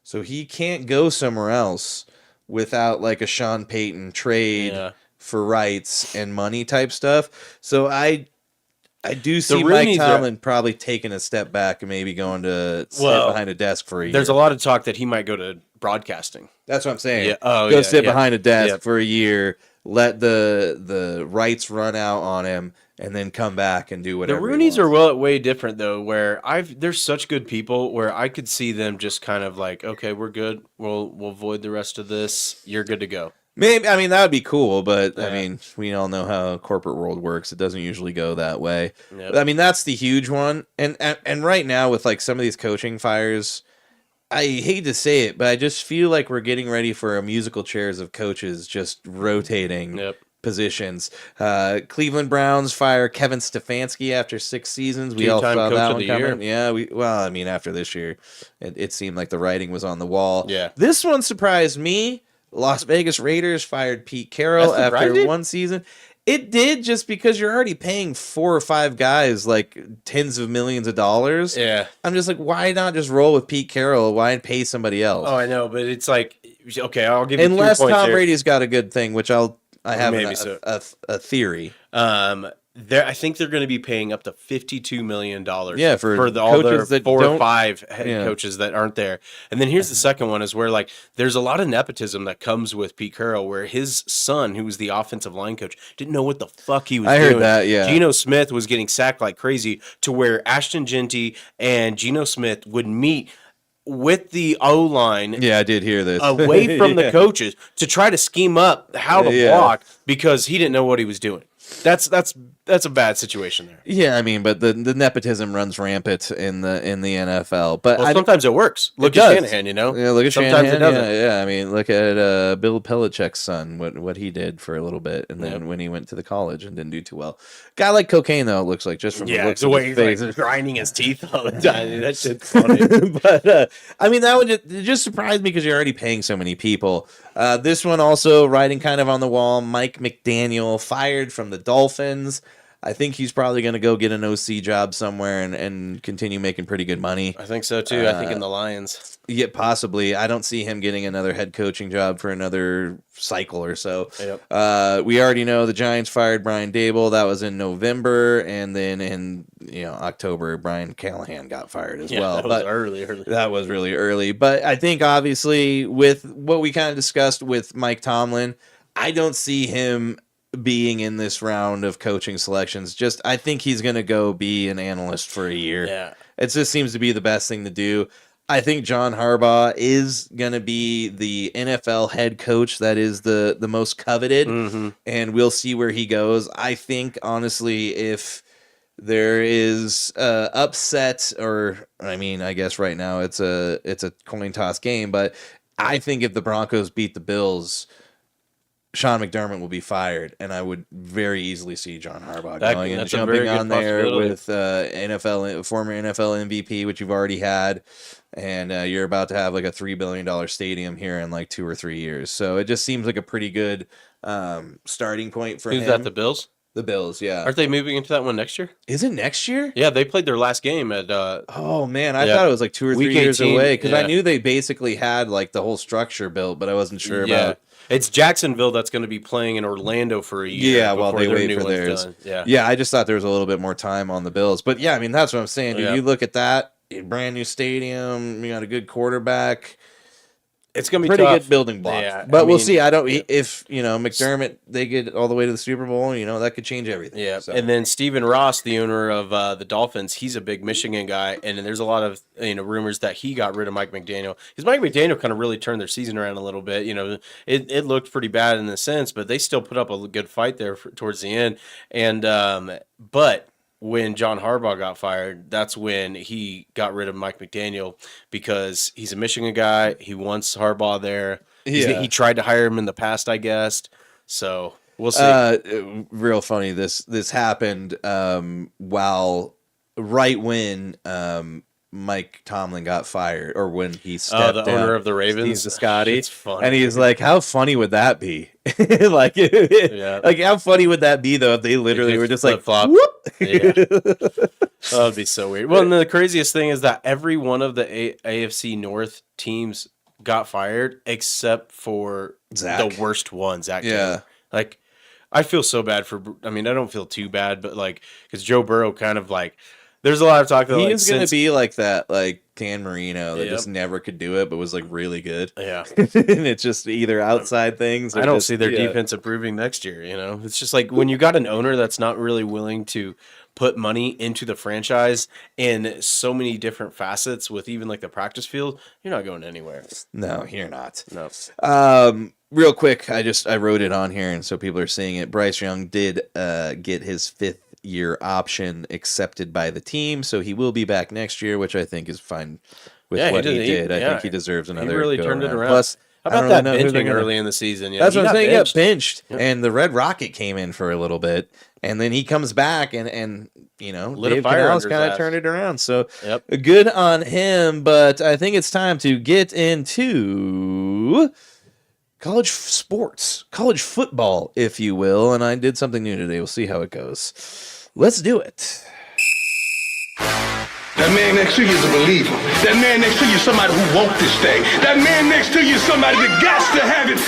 So he can't go somewhere else without, like, a Sean Payton trade for rights and money type stuff. So I do see Mike Tomlin probably taking a step back and maybe going to sit behind a desk for a year. There's a lot of talk that he might go to broadcasting. That's what I'm saying. Yeah. Sit behind a desk for a year, let the rights run out on him, and then come back and do whatever. The Rooneys are way different though. Where there's such good people where I could see them just kind of like, okay, we're good. We'll void the rest of this. You're good to go. Maybe, that would be cool, but we all know how corporate world works. It doesn't usually go that way. Yep. But, that's the huge one. And right now with like some of these coaching fires, I hate to say it, but I just feel like we're getting ready for a musical chairs of coaches just rotating positions. Cleveland Browns fire Kevin Stefanski after 6 seasons. We all saw that one coming. Yeah, after this year, it seemed like the writing was on the wall. Yeah. This one surprised me. Las Vegas Raiders fired Pete Carroll after 1 season. It did, just because you're already paying 4 or 5 guys like tens of millions of dollars. Yeah. I'm just like, why not just roll with Pete Carroll? Why pay somebody else? Oh, I know, but it's like, okay, I'll give you 2 unless points Tom here. Brady's got a good thing, which I have a theory. I think they're going to be paying up to $52 million. Yeah, for all the 4 or 5 head coaches that aren't there. And then here's the second one is where like there's a lot of nepotism that comes with Pete Carroll, where his son, who was the offensive line coach, didn't know what the fuck he was doing. I heard that, yeah. Geno Smith was getting sacked like crazy, to where Ashton Genty and Geno Smith would meet with the O-line. Yeah, I did hear this. Away from the coaches to try to scheme up how to block, because he didn't know what he was doing. That's a bad situation there. Yeah, but the nepotism runs rampant in the NFL. But sometimes it works. Look at Shanahan, Yeah, look at sometimes Shanahan. It doesn't. Yeah. Look at Bill Belichick's son. What he did for a little bit, and then when he went to the college and didn't do too well. Guy like cocaine though. It looks like, just from the looks the way of his he's face. grinding his teeth all the time. That shit's funny. But that would just surprised me because you're already paying so many people. This one also writing kind of on the wall. Mike McDaniel fired from the Dolphins. I think he's probably going to go get an OC job somewhere and continue making pretty good money. I think so too. I think in the Lions. Yeah, possibly. I don't see him getting another head coaching job for another cycle or so. Yep. We already know the Giants fired Brian Dable. That was in November, and then in October, Brian Callahan got fired as well. That was early. That was really early. But I think obviously with what we kind of discussed with Mike Tomlin, I don't see him being in this round of coaching selections. I think he's going to go be an analyst for a year. Yeah. It just seems to be the best thing to do. I think John Harbaugh is going to be the NFL head coach that is the most coveted, and we'll see where he goes. I think, honestly, if there is upset, I guess right now it's a coin toss game, but I think if the Broncos beat the Bills, Sean McDermott will be fired, and I would very easily see John Harbaugh going and jumping on there with former NFL MVP, which you've already had, and you're about to have like a $3 billion stadium here in like 2 or 3 years. So it just seems like a pretty good starting point for him. Who's that? The Bills? The Bills, yeah. Aren't they moving into that one next year? Is it next year? Yeah, they played their last game at. Oh man, I thought it was like 2 or 3 years away because I knew they basically had like the whole structure built, but I wasn't sure about. It's Jacksonville that's going to be playing in Orlando for a year. Yeah, while they wait for theirs. Done. Yeah, I just thought there was a little bit more time on the Bills. But yeah, I mean, that's what I'm saying. Dude. You look at that, a brand new stadium, you got a good quarterback. It's going to be pretty tough. good building block. Yeah, but we'll see. If McDermott, they get all the way to the Super Bowl, that could change everything. Yeah. So. And then Stephen Ross, the owner of the Dolphins, he's a big Michigan guy, and there's a lot of rumors that he got rid of Mike McDaniel. Because Mike McDaniel kind of really turned their season around a little bit. It looked pretty bad in a sense, but they still put up a good fight there towards the end. And but when John Harbaugh got fired, that's when he got rid of Mike McDaniel because he's a Michigan guy. He wants Harbaugh there. Yeah. He tried to hire him in the past, I guess. So we'll see. Real funny. This happened right when Mike Tomlin got fired, or when he stepped down. The owner of theRavens, Steve Biscotti. It's funny. And he's like, "How funny would that be? like how funny would that be though if they literally were just like, flip-flop. whoop." Yeah. That would be so weird. Well, and the craziest thing is that every one of the AFC North teams got fired except for Zach. the worst one, Zach. Yeah. Taylor. Like, I feel so bad I don't feel too bad, but like, because Joe Burrow kind of like, there's a lot of talk that he is going to be like that, like Dan Marino that just never could do it, but was like really good. Yeah. And it's just either outside things. Or I don't see their defense improving next year. It's just like when you got an owner that's not really willing to put money into the franchise in so many different facets with even like the practice field, you're not going anywhere. No, you're not. No. Real quick, I wrote it on here, and so people are seeing it. Bryce Young did get his 5th-year option accepted by the team, so he will be back next year, which I think is fine with what he did. I think he deserves another. He really turned it around. Plus, how about that benching early in the season? That's what I'm saying. He got benched, and the Red Rocket came in for a little bit, and then he comes back, and Dave Canales kind of turned it around. So good on him. But I think it's time to get into college sports, college football, if you will. And I did something new today. We'll see how it goes. Let's do it. That man next to you is a believer. That man next to you is somebody who wants this thing. That man next to you is somebody that got to have it.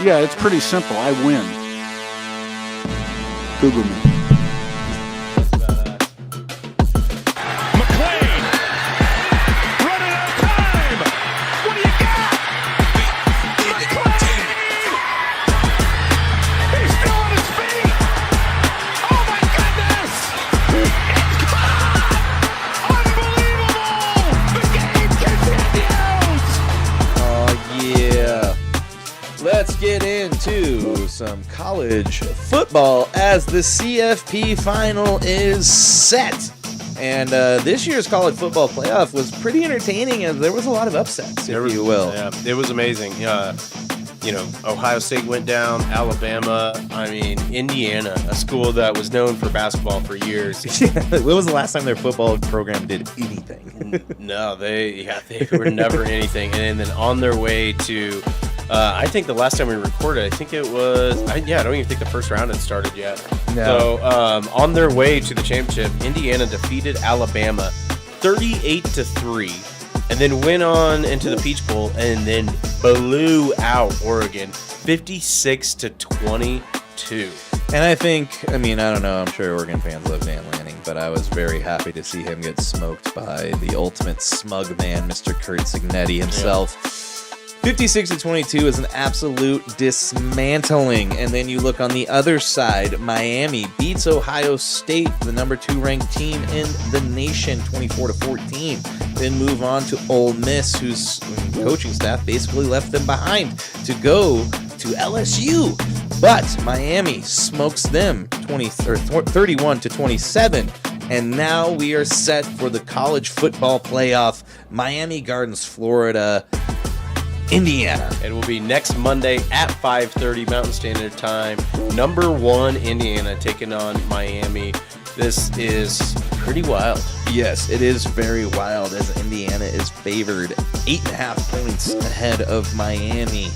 Yeah, it's pretty simple. I win. Google me. Let's get into some college football as the CFP Final is set. And this year's college football playoff was pretty entertaining, as there was a lot of upsets, if you will. Yeah, it was amazing. Ohio State went down, Alabama, Indiana, a school that was known for basketball for years. When was the last time their football program did anything? No, they were never anything. And then on their way to I think the last time we recorded, I think it was, I don't even think the first round had started yet. No. So on their way to the championship, Indiana defeated Alabama 38-3, and then went on into the Peach Bowl and then blew out Oregon 56-22. And I think, I mean, I don't know, I'm sure Oregon fans love Dan Lanning, but I was very happy to see him get smoked by the ultimate smug man, Mr. Kurt Signetti himself. 56-22 is an absolute dismantling. And then you look on the other side, Miami beats Ohio State, the number 2 ranked team in the nation, 24-14. Then move on to Ole Miss, whose coaching staff basically left them behind to go to LSU. But Miami smokes them 31-27. And now we are set for the college football playoff. Miami Gardens, Florida, Indiana. It will be next Monday at 5:30 Mountain Standard Time. Number 1 Indiana taking on Miami. This is pretty wild. Yes, it is very wild as Indiana is favored 8.5 points ahead of Miami.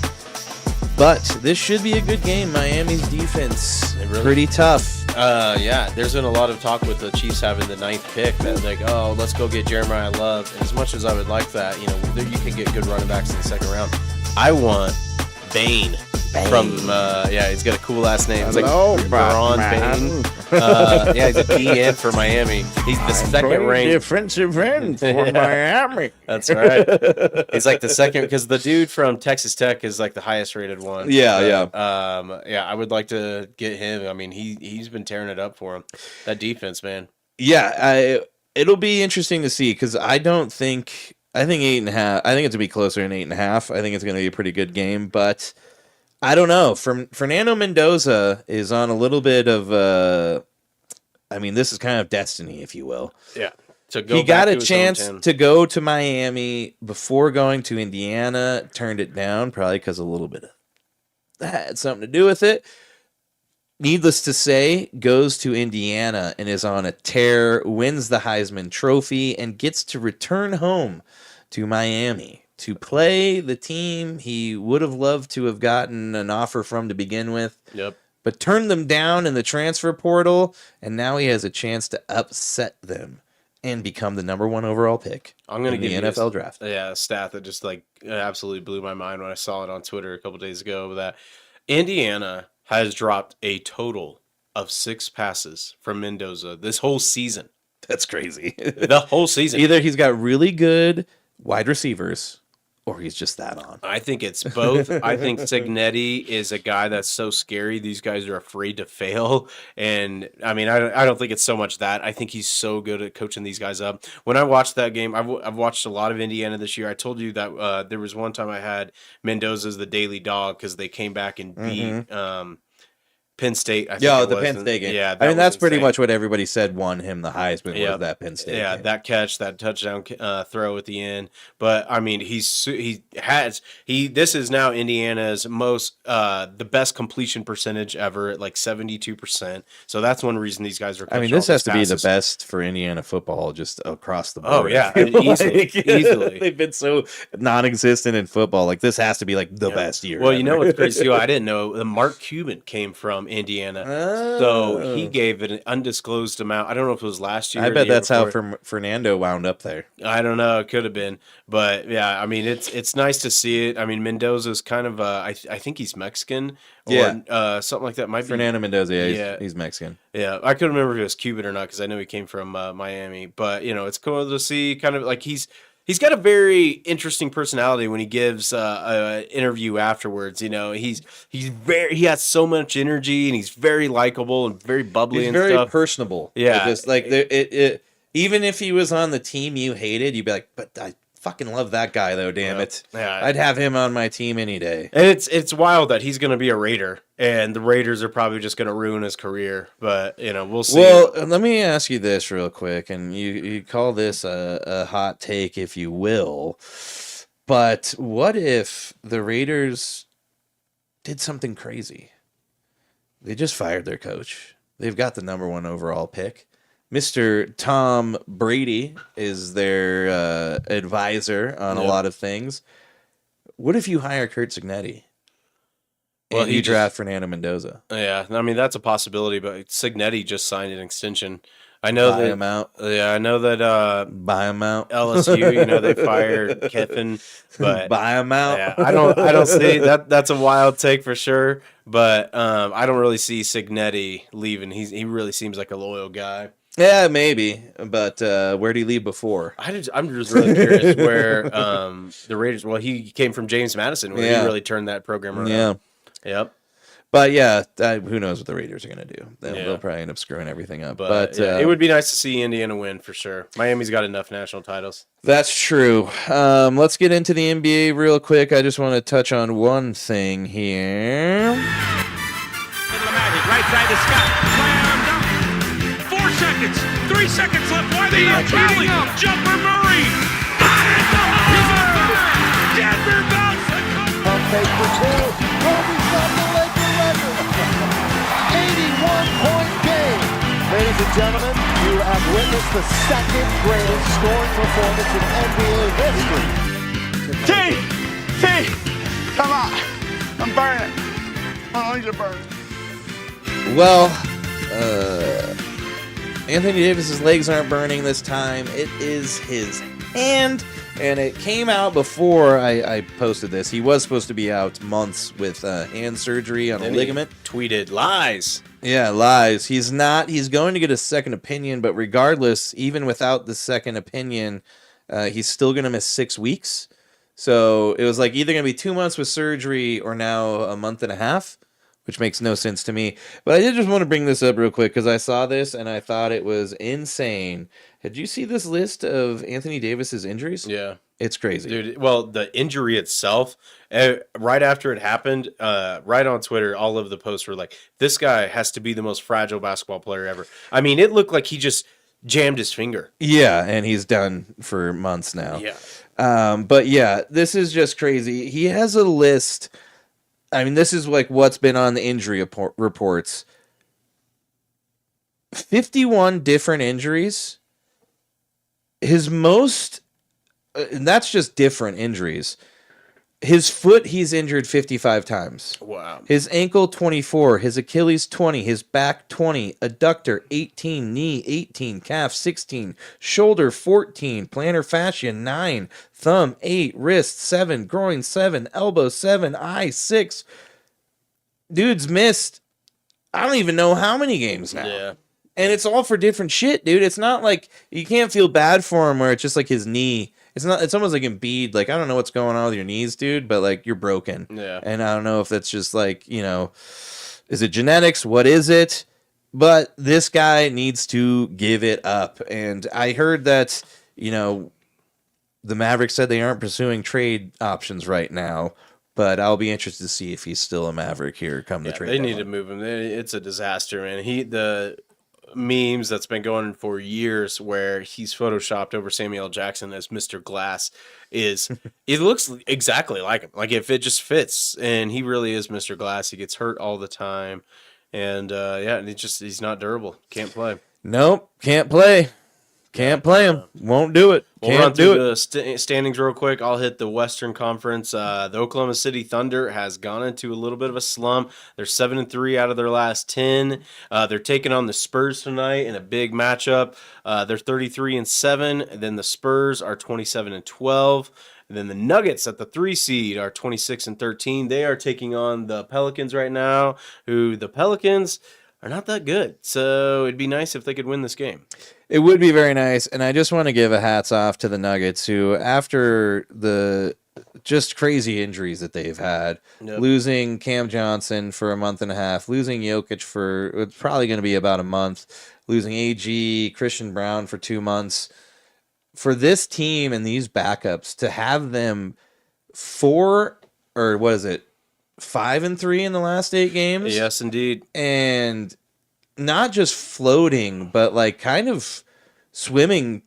But this should be a good game. Miami's defense, pretty tough. Yeah, there's been a lot of talk with the Chiefs having the 9th pick that like, oh, let's go get Jeremiah Love. And as much as I would like that, you can get good running backs in the 2nd round. I want Bain. From he's got a cool last name. It's like Braun Bain. He's a DN for Miami. He's the 2nd ranked defensive end for Miami. That's right. He's like the 2nd because the dude from Texas Tech is like the highest rated one. I would like to get him. I mean, he's been tearing it up for him. That defense, man. Yeah, it'll be interesting to see because I think 8.5. I think it's gonna be closer than 8.5. I think it's gonna be a pretty good game, but I don't know. Fernando Mendoza is on a little bit of this is kind of destiny, if you will. Yeah. He got a chance to go to Miami before going to Indiana, turned it down, probably because a little bit of that had something to do with it. Needless to say, goes to Indiana and is on a tear, wins the Heisman Trophy, and gets to return home to Miami to play the team he would have loved to have gotten an offer from to begin with. Yep. But turned them down in the transfer portal, and now he has a chance to upset them and become the number 1 overall pick I'm gonna in the give NFL draft. Yeah, a stat that just like absolutely blew my mind when I saw it on Twitter a couple days ago. That Indiana has dropped a total of 6 passes from Mendoza this whole season. That's crazy. The whole season. Either he's got really good wide receivers, or he's just that on. I think it's both. I think Signetti is a guy that's so scary. These guys are afraid to fail. And, I mean, I don't think it's so much that. I think he's so good at coaching these guys up. When I watched that game, I've watched a lot of Indiana this year. I told you that there was one time I had Mendoza as the daily dog because they came back and beat Penn State. I think the Penn State game. Yeah, I mean, that's pretty much what everybody said won him the Heisman was that Penn State game. That catch, that touchdown throw at the end. But I mean, this is now Indiana's the best completion percentage ever at like 72%. So that's one reason these guys are. I mean, this has to be the best for Indiana football just across the board. Oh yeah, easily. They've been so non-existent in football. Like this has to be like the best year. Well, ever. You know what's crazy too? I didn't know the Mark Cuban came from Indiana, so he gave it an undisclosed amount. I don't know if it was last year. I bet that's how Fernando wound up there. I don't know. It could have been, but yeah, I mean, it's nice to see it. I mean, Mendoza's kind of I think he's Mexican, or something like that. Might be Fernando Mendoza. Yeah, he's Mexican. Yeah, I couldn't remember if he was Cuban or not because I know he came from Miami. But it's cool to see kind of like he's got a very interesting personality when he gives an interview afterwards. He has so much energy and he's very likable and very bubbly. He's and very stuff. personable. Yeah, just like even if he was on the team you hated, you'd be like, but I fucking love that guy though. Damn it, I'd have him on my team any day. And it's wild that he's going to be a Raider, and the Raiders are probably just going to ruin his career. But we'll see. Well, let me ask you this real quick, and you call this a hot take if you will, but what if the Raiders did something crazy? They just fired their coach. They've got the number 1 overall pick. Mr. Tom Brady is their advisor on a lot of things. What if you hire Kurt Signetti? Well, And he you just- draft Fernando Mendoza. Yeah, I mean that's a possibility, but Signetti just signed an extension. I know Buy that. him out. Yeah, I know that Buy him out. LSU. They fired Kiffin, but Buy him out. yeah, I don't see that. That's a wild take for sure, but I don't really see Signetti leaving. He really seems like a loyal guy. Yeah, maybe. But where did he leave before? I'm just really curious where the Raiders. Well, he came from James Madison, where Yeah. he really turned that program around. Yeah. Yep. But yeah, who knows what the Raiders are going to do? They'll, Yeah. they'll probably end up screwing everything up. But yeah, it would be nice to see Indiana win for sure. Miami's got enough national titles. That's true. Let's get into the NBA real quick. I just want to touch on one thing here. Magic, right side to Scott. Slam dunk. 4 seconds. 3 seconds left. Why are they not fouling? Jumper Murray. Got it. Denver bounce. Pump fake for two. Kobe's got the Laker record. 81-point game. Ladies and gentlemen, you have witnessed the second greatest scoring performance in NBA history. T, come on. I'm burning. My lungs are burning. Well, Anthony Davis's legs aren't burning this time. It is his hand, and it came out before I posted this. He was supposed to be out months with hand surgery on a Then ligament. he tweeted lies. Yeah, lies. He's not. He's going to get a second opinion, but regardless, even without the second opinion, he's still going to miss 6 weeks. So it was like either going to be 2 months with surgery or now a month and a half, which makes no sense to me. But I did just want to bring this up real quick because I saw this and I thought it was insane. Did you see this list of Anthony Davis's injuries? Yeah. It's crazy. Dude, well, the injury itself, right after it happened, right on Twitter, all of the posts were like, this guy has to be the most fragile basketball player ever. I mean, it looked like he just jammed his finger. Yeah, and he's done for months now. Yeah. But yeah, this is just crazy. He has a list. I mean, this is like what's been on the injury reports. 51 different injuries. His most, and that's just different injuries. His foot, he's injured 55 times. Wow. His ankle, 24. His Achilles, 20. His back, 20. Adductor, 18. Knee, 18. Calf, 16. Shoulder, 14. Plantar fascia, 9. Thumb, 8. Wrist, 7. Groin, 7. Elbow, 7. Eye, 6. Dude's missed, I don't even know how many games now. Yeah. And it's all for different shit, dude. It's not like you can't feel bad for him where it's just like his knee. It's not. It's almost like Embiid. Like, I don't know what's going on with your knees, dude, but like you're broken. Yeah. And I don't know if that's just like, is it genetics? What is it? But this guy needs to give it up. And I heard that, the Mavericks said they aren't pursuing trade options right now. But I'll be interested to see if he's still a Maverick here come the trade. They need to move him. It's a disaster, man. The memes that's been going for years where he's photoshopped over Samuel L. Jackson as Mr. Glass it looks exactly like him. Like if it just fits, and he really is Mr. Glass. He gets hurt all the time, and he's not durable. Can't play. Nope, can't play. Can't play him. Won't do it. We'll Can't run do through it. the standings real quick. I'll hit the Western Conference. The Oklahoma City Thunder has gone into a little bit of a slump. They're 7-3 out of their last 10. They're taking on the Spurs tonight in a big matchup. They're 33-7. Then the Spurs are 27-12. And then the Nuggets at the 3 seed are 26-13. They are taking on the Pelicans right now, who the Pelicans are not that good. So it'd be nice if they could win this game. It would be very nice, and I just want to give a hats off to the Nuggets, who, after the just crazy injuries that they've had, losing Cam Johnson for a month and a half, losing Jokic for it's probably going to be about a month, losing AG, Christian Brown for 2 months, for this team and these backups to have them 5-3 in the last 8 games. Yes, indeed. And not just floating, but like kind of swimming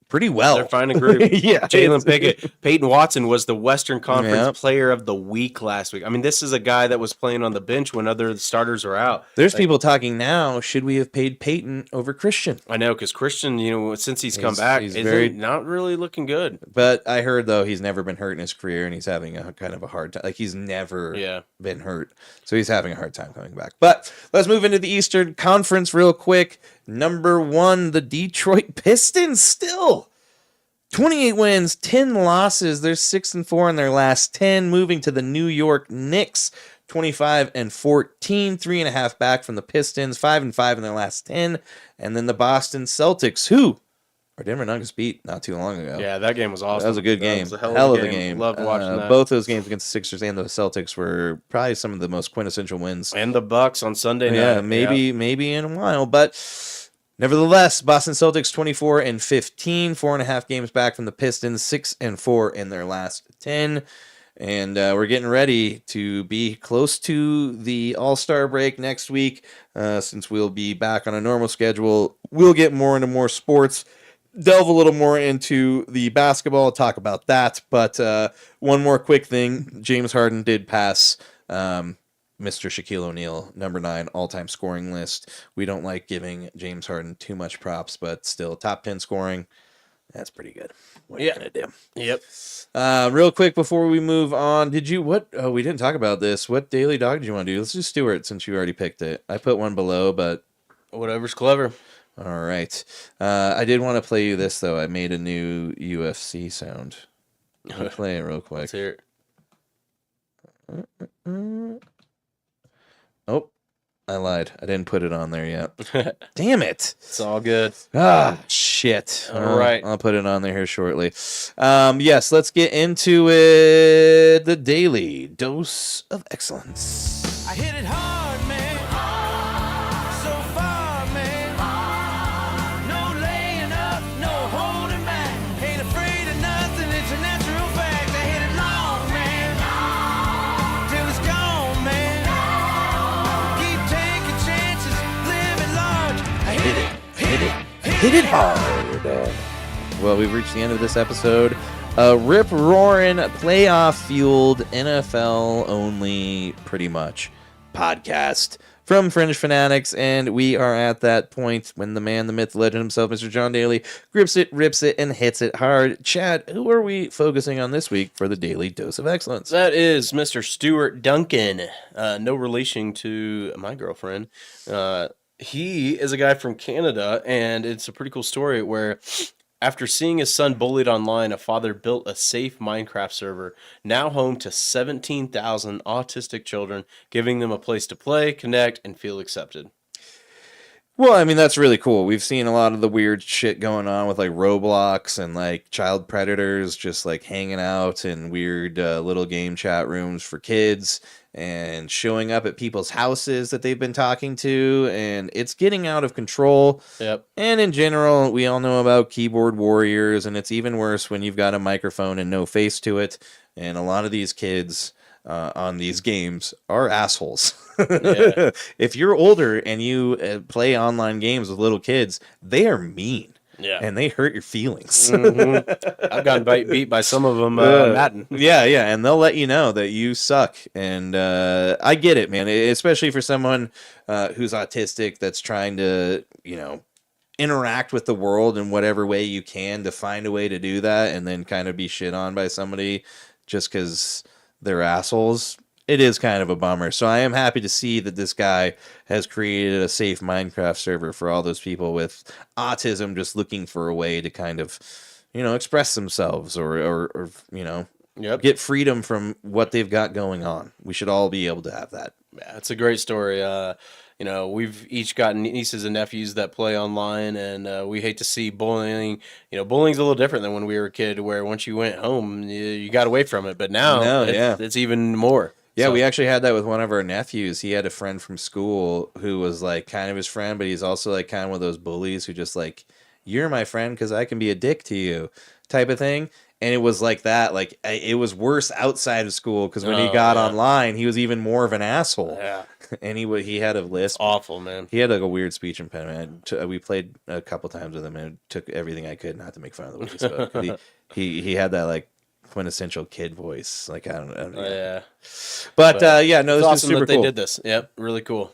pretty well. They're finding a group. Yeah. Jalen Pickett. Peyton Watson was the Western Conference Yep. Player of the Week last week. I mean, this is a guy that was playing on the bench when other starters are out. There's people talking now, should we have paid Peyton over Christian? I know, because Christian, since he's come back, he's not really looking good. But I heard, though, he's never been hurt in his career, and he's having a kind of a hard time. Like, he's never been hurt. So he's having a hard time coming back. But let's move into the Eastern Conference real quick. Number 1, the Detroit Pistons still. 28 wins, 10 losses. They're 6-4 in their last 10. Moving to the New York Knicks, 25-14, 3.5 back from the Pistons, 5-5 in their last 10. And then the Boston Celtics, who our Denver Nuggets beat not too long ago. Yeah, that game was awesome. That was a good game. That was a hell of a game. Loved watching that. Both those games against the Sixers and the Celtics were probably some of the most quintessential wins. And the Bucks on Sunday night. Yeah, maybe in a while. But nevertheless, Boston Celtics 24-15, 4.5 games back from the Pistons, 6-4 in their last 10. And we're getting ready to be close to the All-Star break next week. Since we'll be back on a normal schedule, we'll get more into more sports, delve a little more into the basketball, talk about that. But one more quick thing. James Harden did pass Mr. Shaquille O'Neal, number 9 all-time scoring list. We don't like giving James Harden too much props, but still top 10 scoring. That's pretty good. What are you gonna do? Yep. Real quick before we move on, we didn't talk about this. What daily dog did you want to do? Let's just do it since you already picked it. I put one below, but whatever's clever. All right. I did want to play you this, though. I made a new UFC sound. I'll play it real quick. Let's hear it. Oh, I lied. I didn't put it on there yet. Damn it. It's all good. Ah, shit. All right. I'll put it on there here shortly. Yes, let's get into it. The Daily Dose of Excellence. I hit it hard, man. So far, man. No laying up, no holding back. Ain't afraid of nothing, it's a natural fact. I hit it long, man. Till it's gone, man. Keep taking chances, living large. I hit it hard. Well, we've reached the end of this episode. Rip-roaring, playoff-fueled, NFL-only, pretty much, podcast from Fringe Fanatics, and we are at that point when the man, the myth, the legend himself, Mr. John Daly, grips it, rips it, and hits it hard. Chad, who are we focusing on this week for the Daily Dose of Excellence? That is Mr. Stuart Duncan, no relation to my girlfriend. He is a guy from Canada, and it's a pretty cool story where after seeing his son bullied online, a father built a safe Minecraft server, now home to 17,000 autistic children, giving them a place to play, connect, and feel accepted. Well, I mean, that's really cool. We've seen a lot of the weird shit going on with like Roblox and like child predators just like hanging out in weird little game chat rooms for kids and showing up at people's houses that they've been talking to, and it's getting out of control. Yep. And in general, we all know about keyboard warriors, and it's even worse when you've got a microphone and no face to it. And a lot of these kids on these games are assholes. Yeah. If you're older and you play online games with little kids, they are mean. Yeah. And they hurt your feelings. Mm-hmm. I've gotten beat by some of them, Madden. Yeah, and they'll let you know that you suck. And I get it, man, especially for someone who's autistic that's trying to, interact with the world in whatever way you can to find a way to do that and then kind of be shit on by somebody just because they're assholes. It is kind of a bummer. So I am happy to see that this guy has created a safe Minecraft server for all those people with autism just looking for a way to kind of, express themselves or Yep. get freedom from what they've got going on. We should all be able to have that. Yeah, it's a great story. We've each got nieces and nephews that play online, and we hate to see bullying. Bullying's a little different than when we were a kid, where once you went home, you got away from it. But now, it's even more. Yeah, So- we actually had that with one of our nephews. He had a friend from school who was like kind of his friend, but he's also like kind of one of those bullies who just like you're my friend because I can be a dick to you type of thing. And it was like that. Like, it was worse outside of school because when he got online, he was even more of an asshole. Yeah. And he had a lisp. Awful, man. He had like a weird speech impediment. We played a couple times with him and took everything I could not to make fun of the way he spoke. 'Cause he had that like quintessential kid voice. Like, I don't know. Yeah. But yeah, no, this It's is awesome super that cool. they did this. Yep, really cool.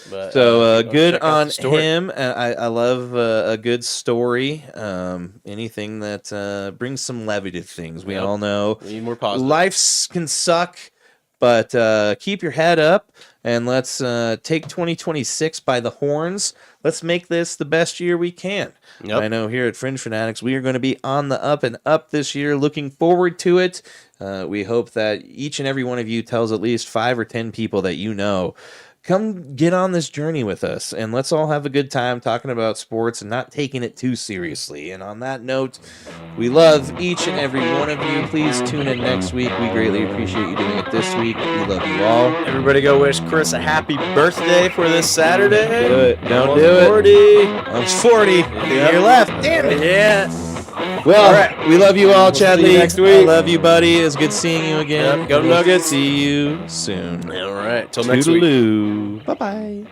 But, So good check out on the story. him. I love a good story. Anything that brings some levity to things. We all know We need more positive. life can suck, but keep your head up and let's take 2026 by the horns. Let's make this the best year we can. Yep. I know here at Fringe Fanatics, we are going to be on the up and up this year. Looking forward to it. We hope that each and every one of you tells at least 5 or 10 people that you know. Come get on this journey with us, and let's all have a good time talking about sports and not taking it too seriously. And on that note, we love each and every one of you. Please tune in next week. We greatly appreciate you doing it this week. We love you all. Everybody go wish Chris a happy birthday for this Saturday. Do it. Don't Almost do it. 40. I'm 40. A year left. Damn it. Yeah. Well, All right. we love you all, Chad see you Lee. next week. I love you, buddy. It's good seeing you again. Yep, go We'll Nuggets. See you soon. All right. Till next week. Toodaloo. Bye-bye.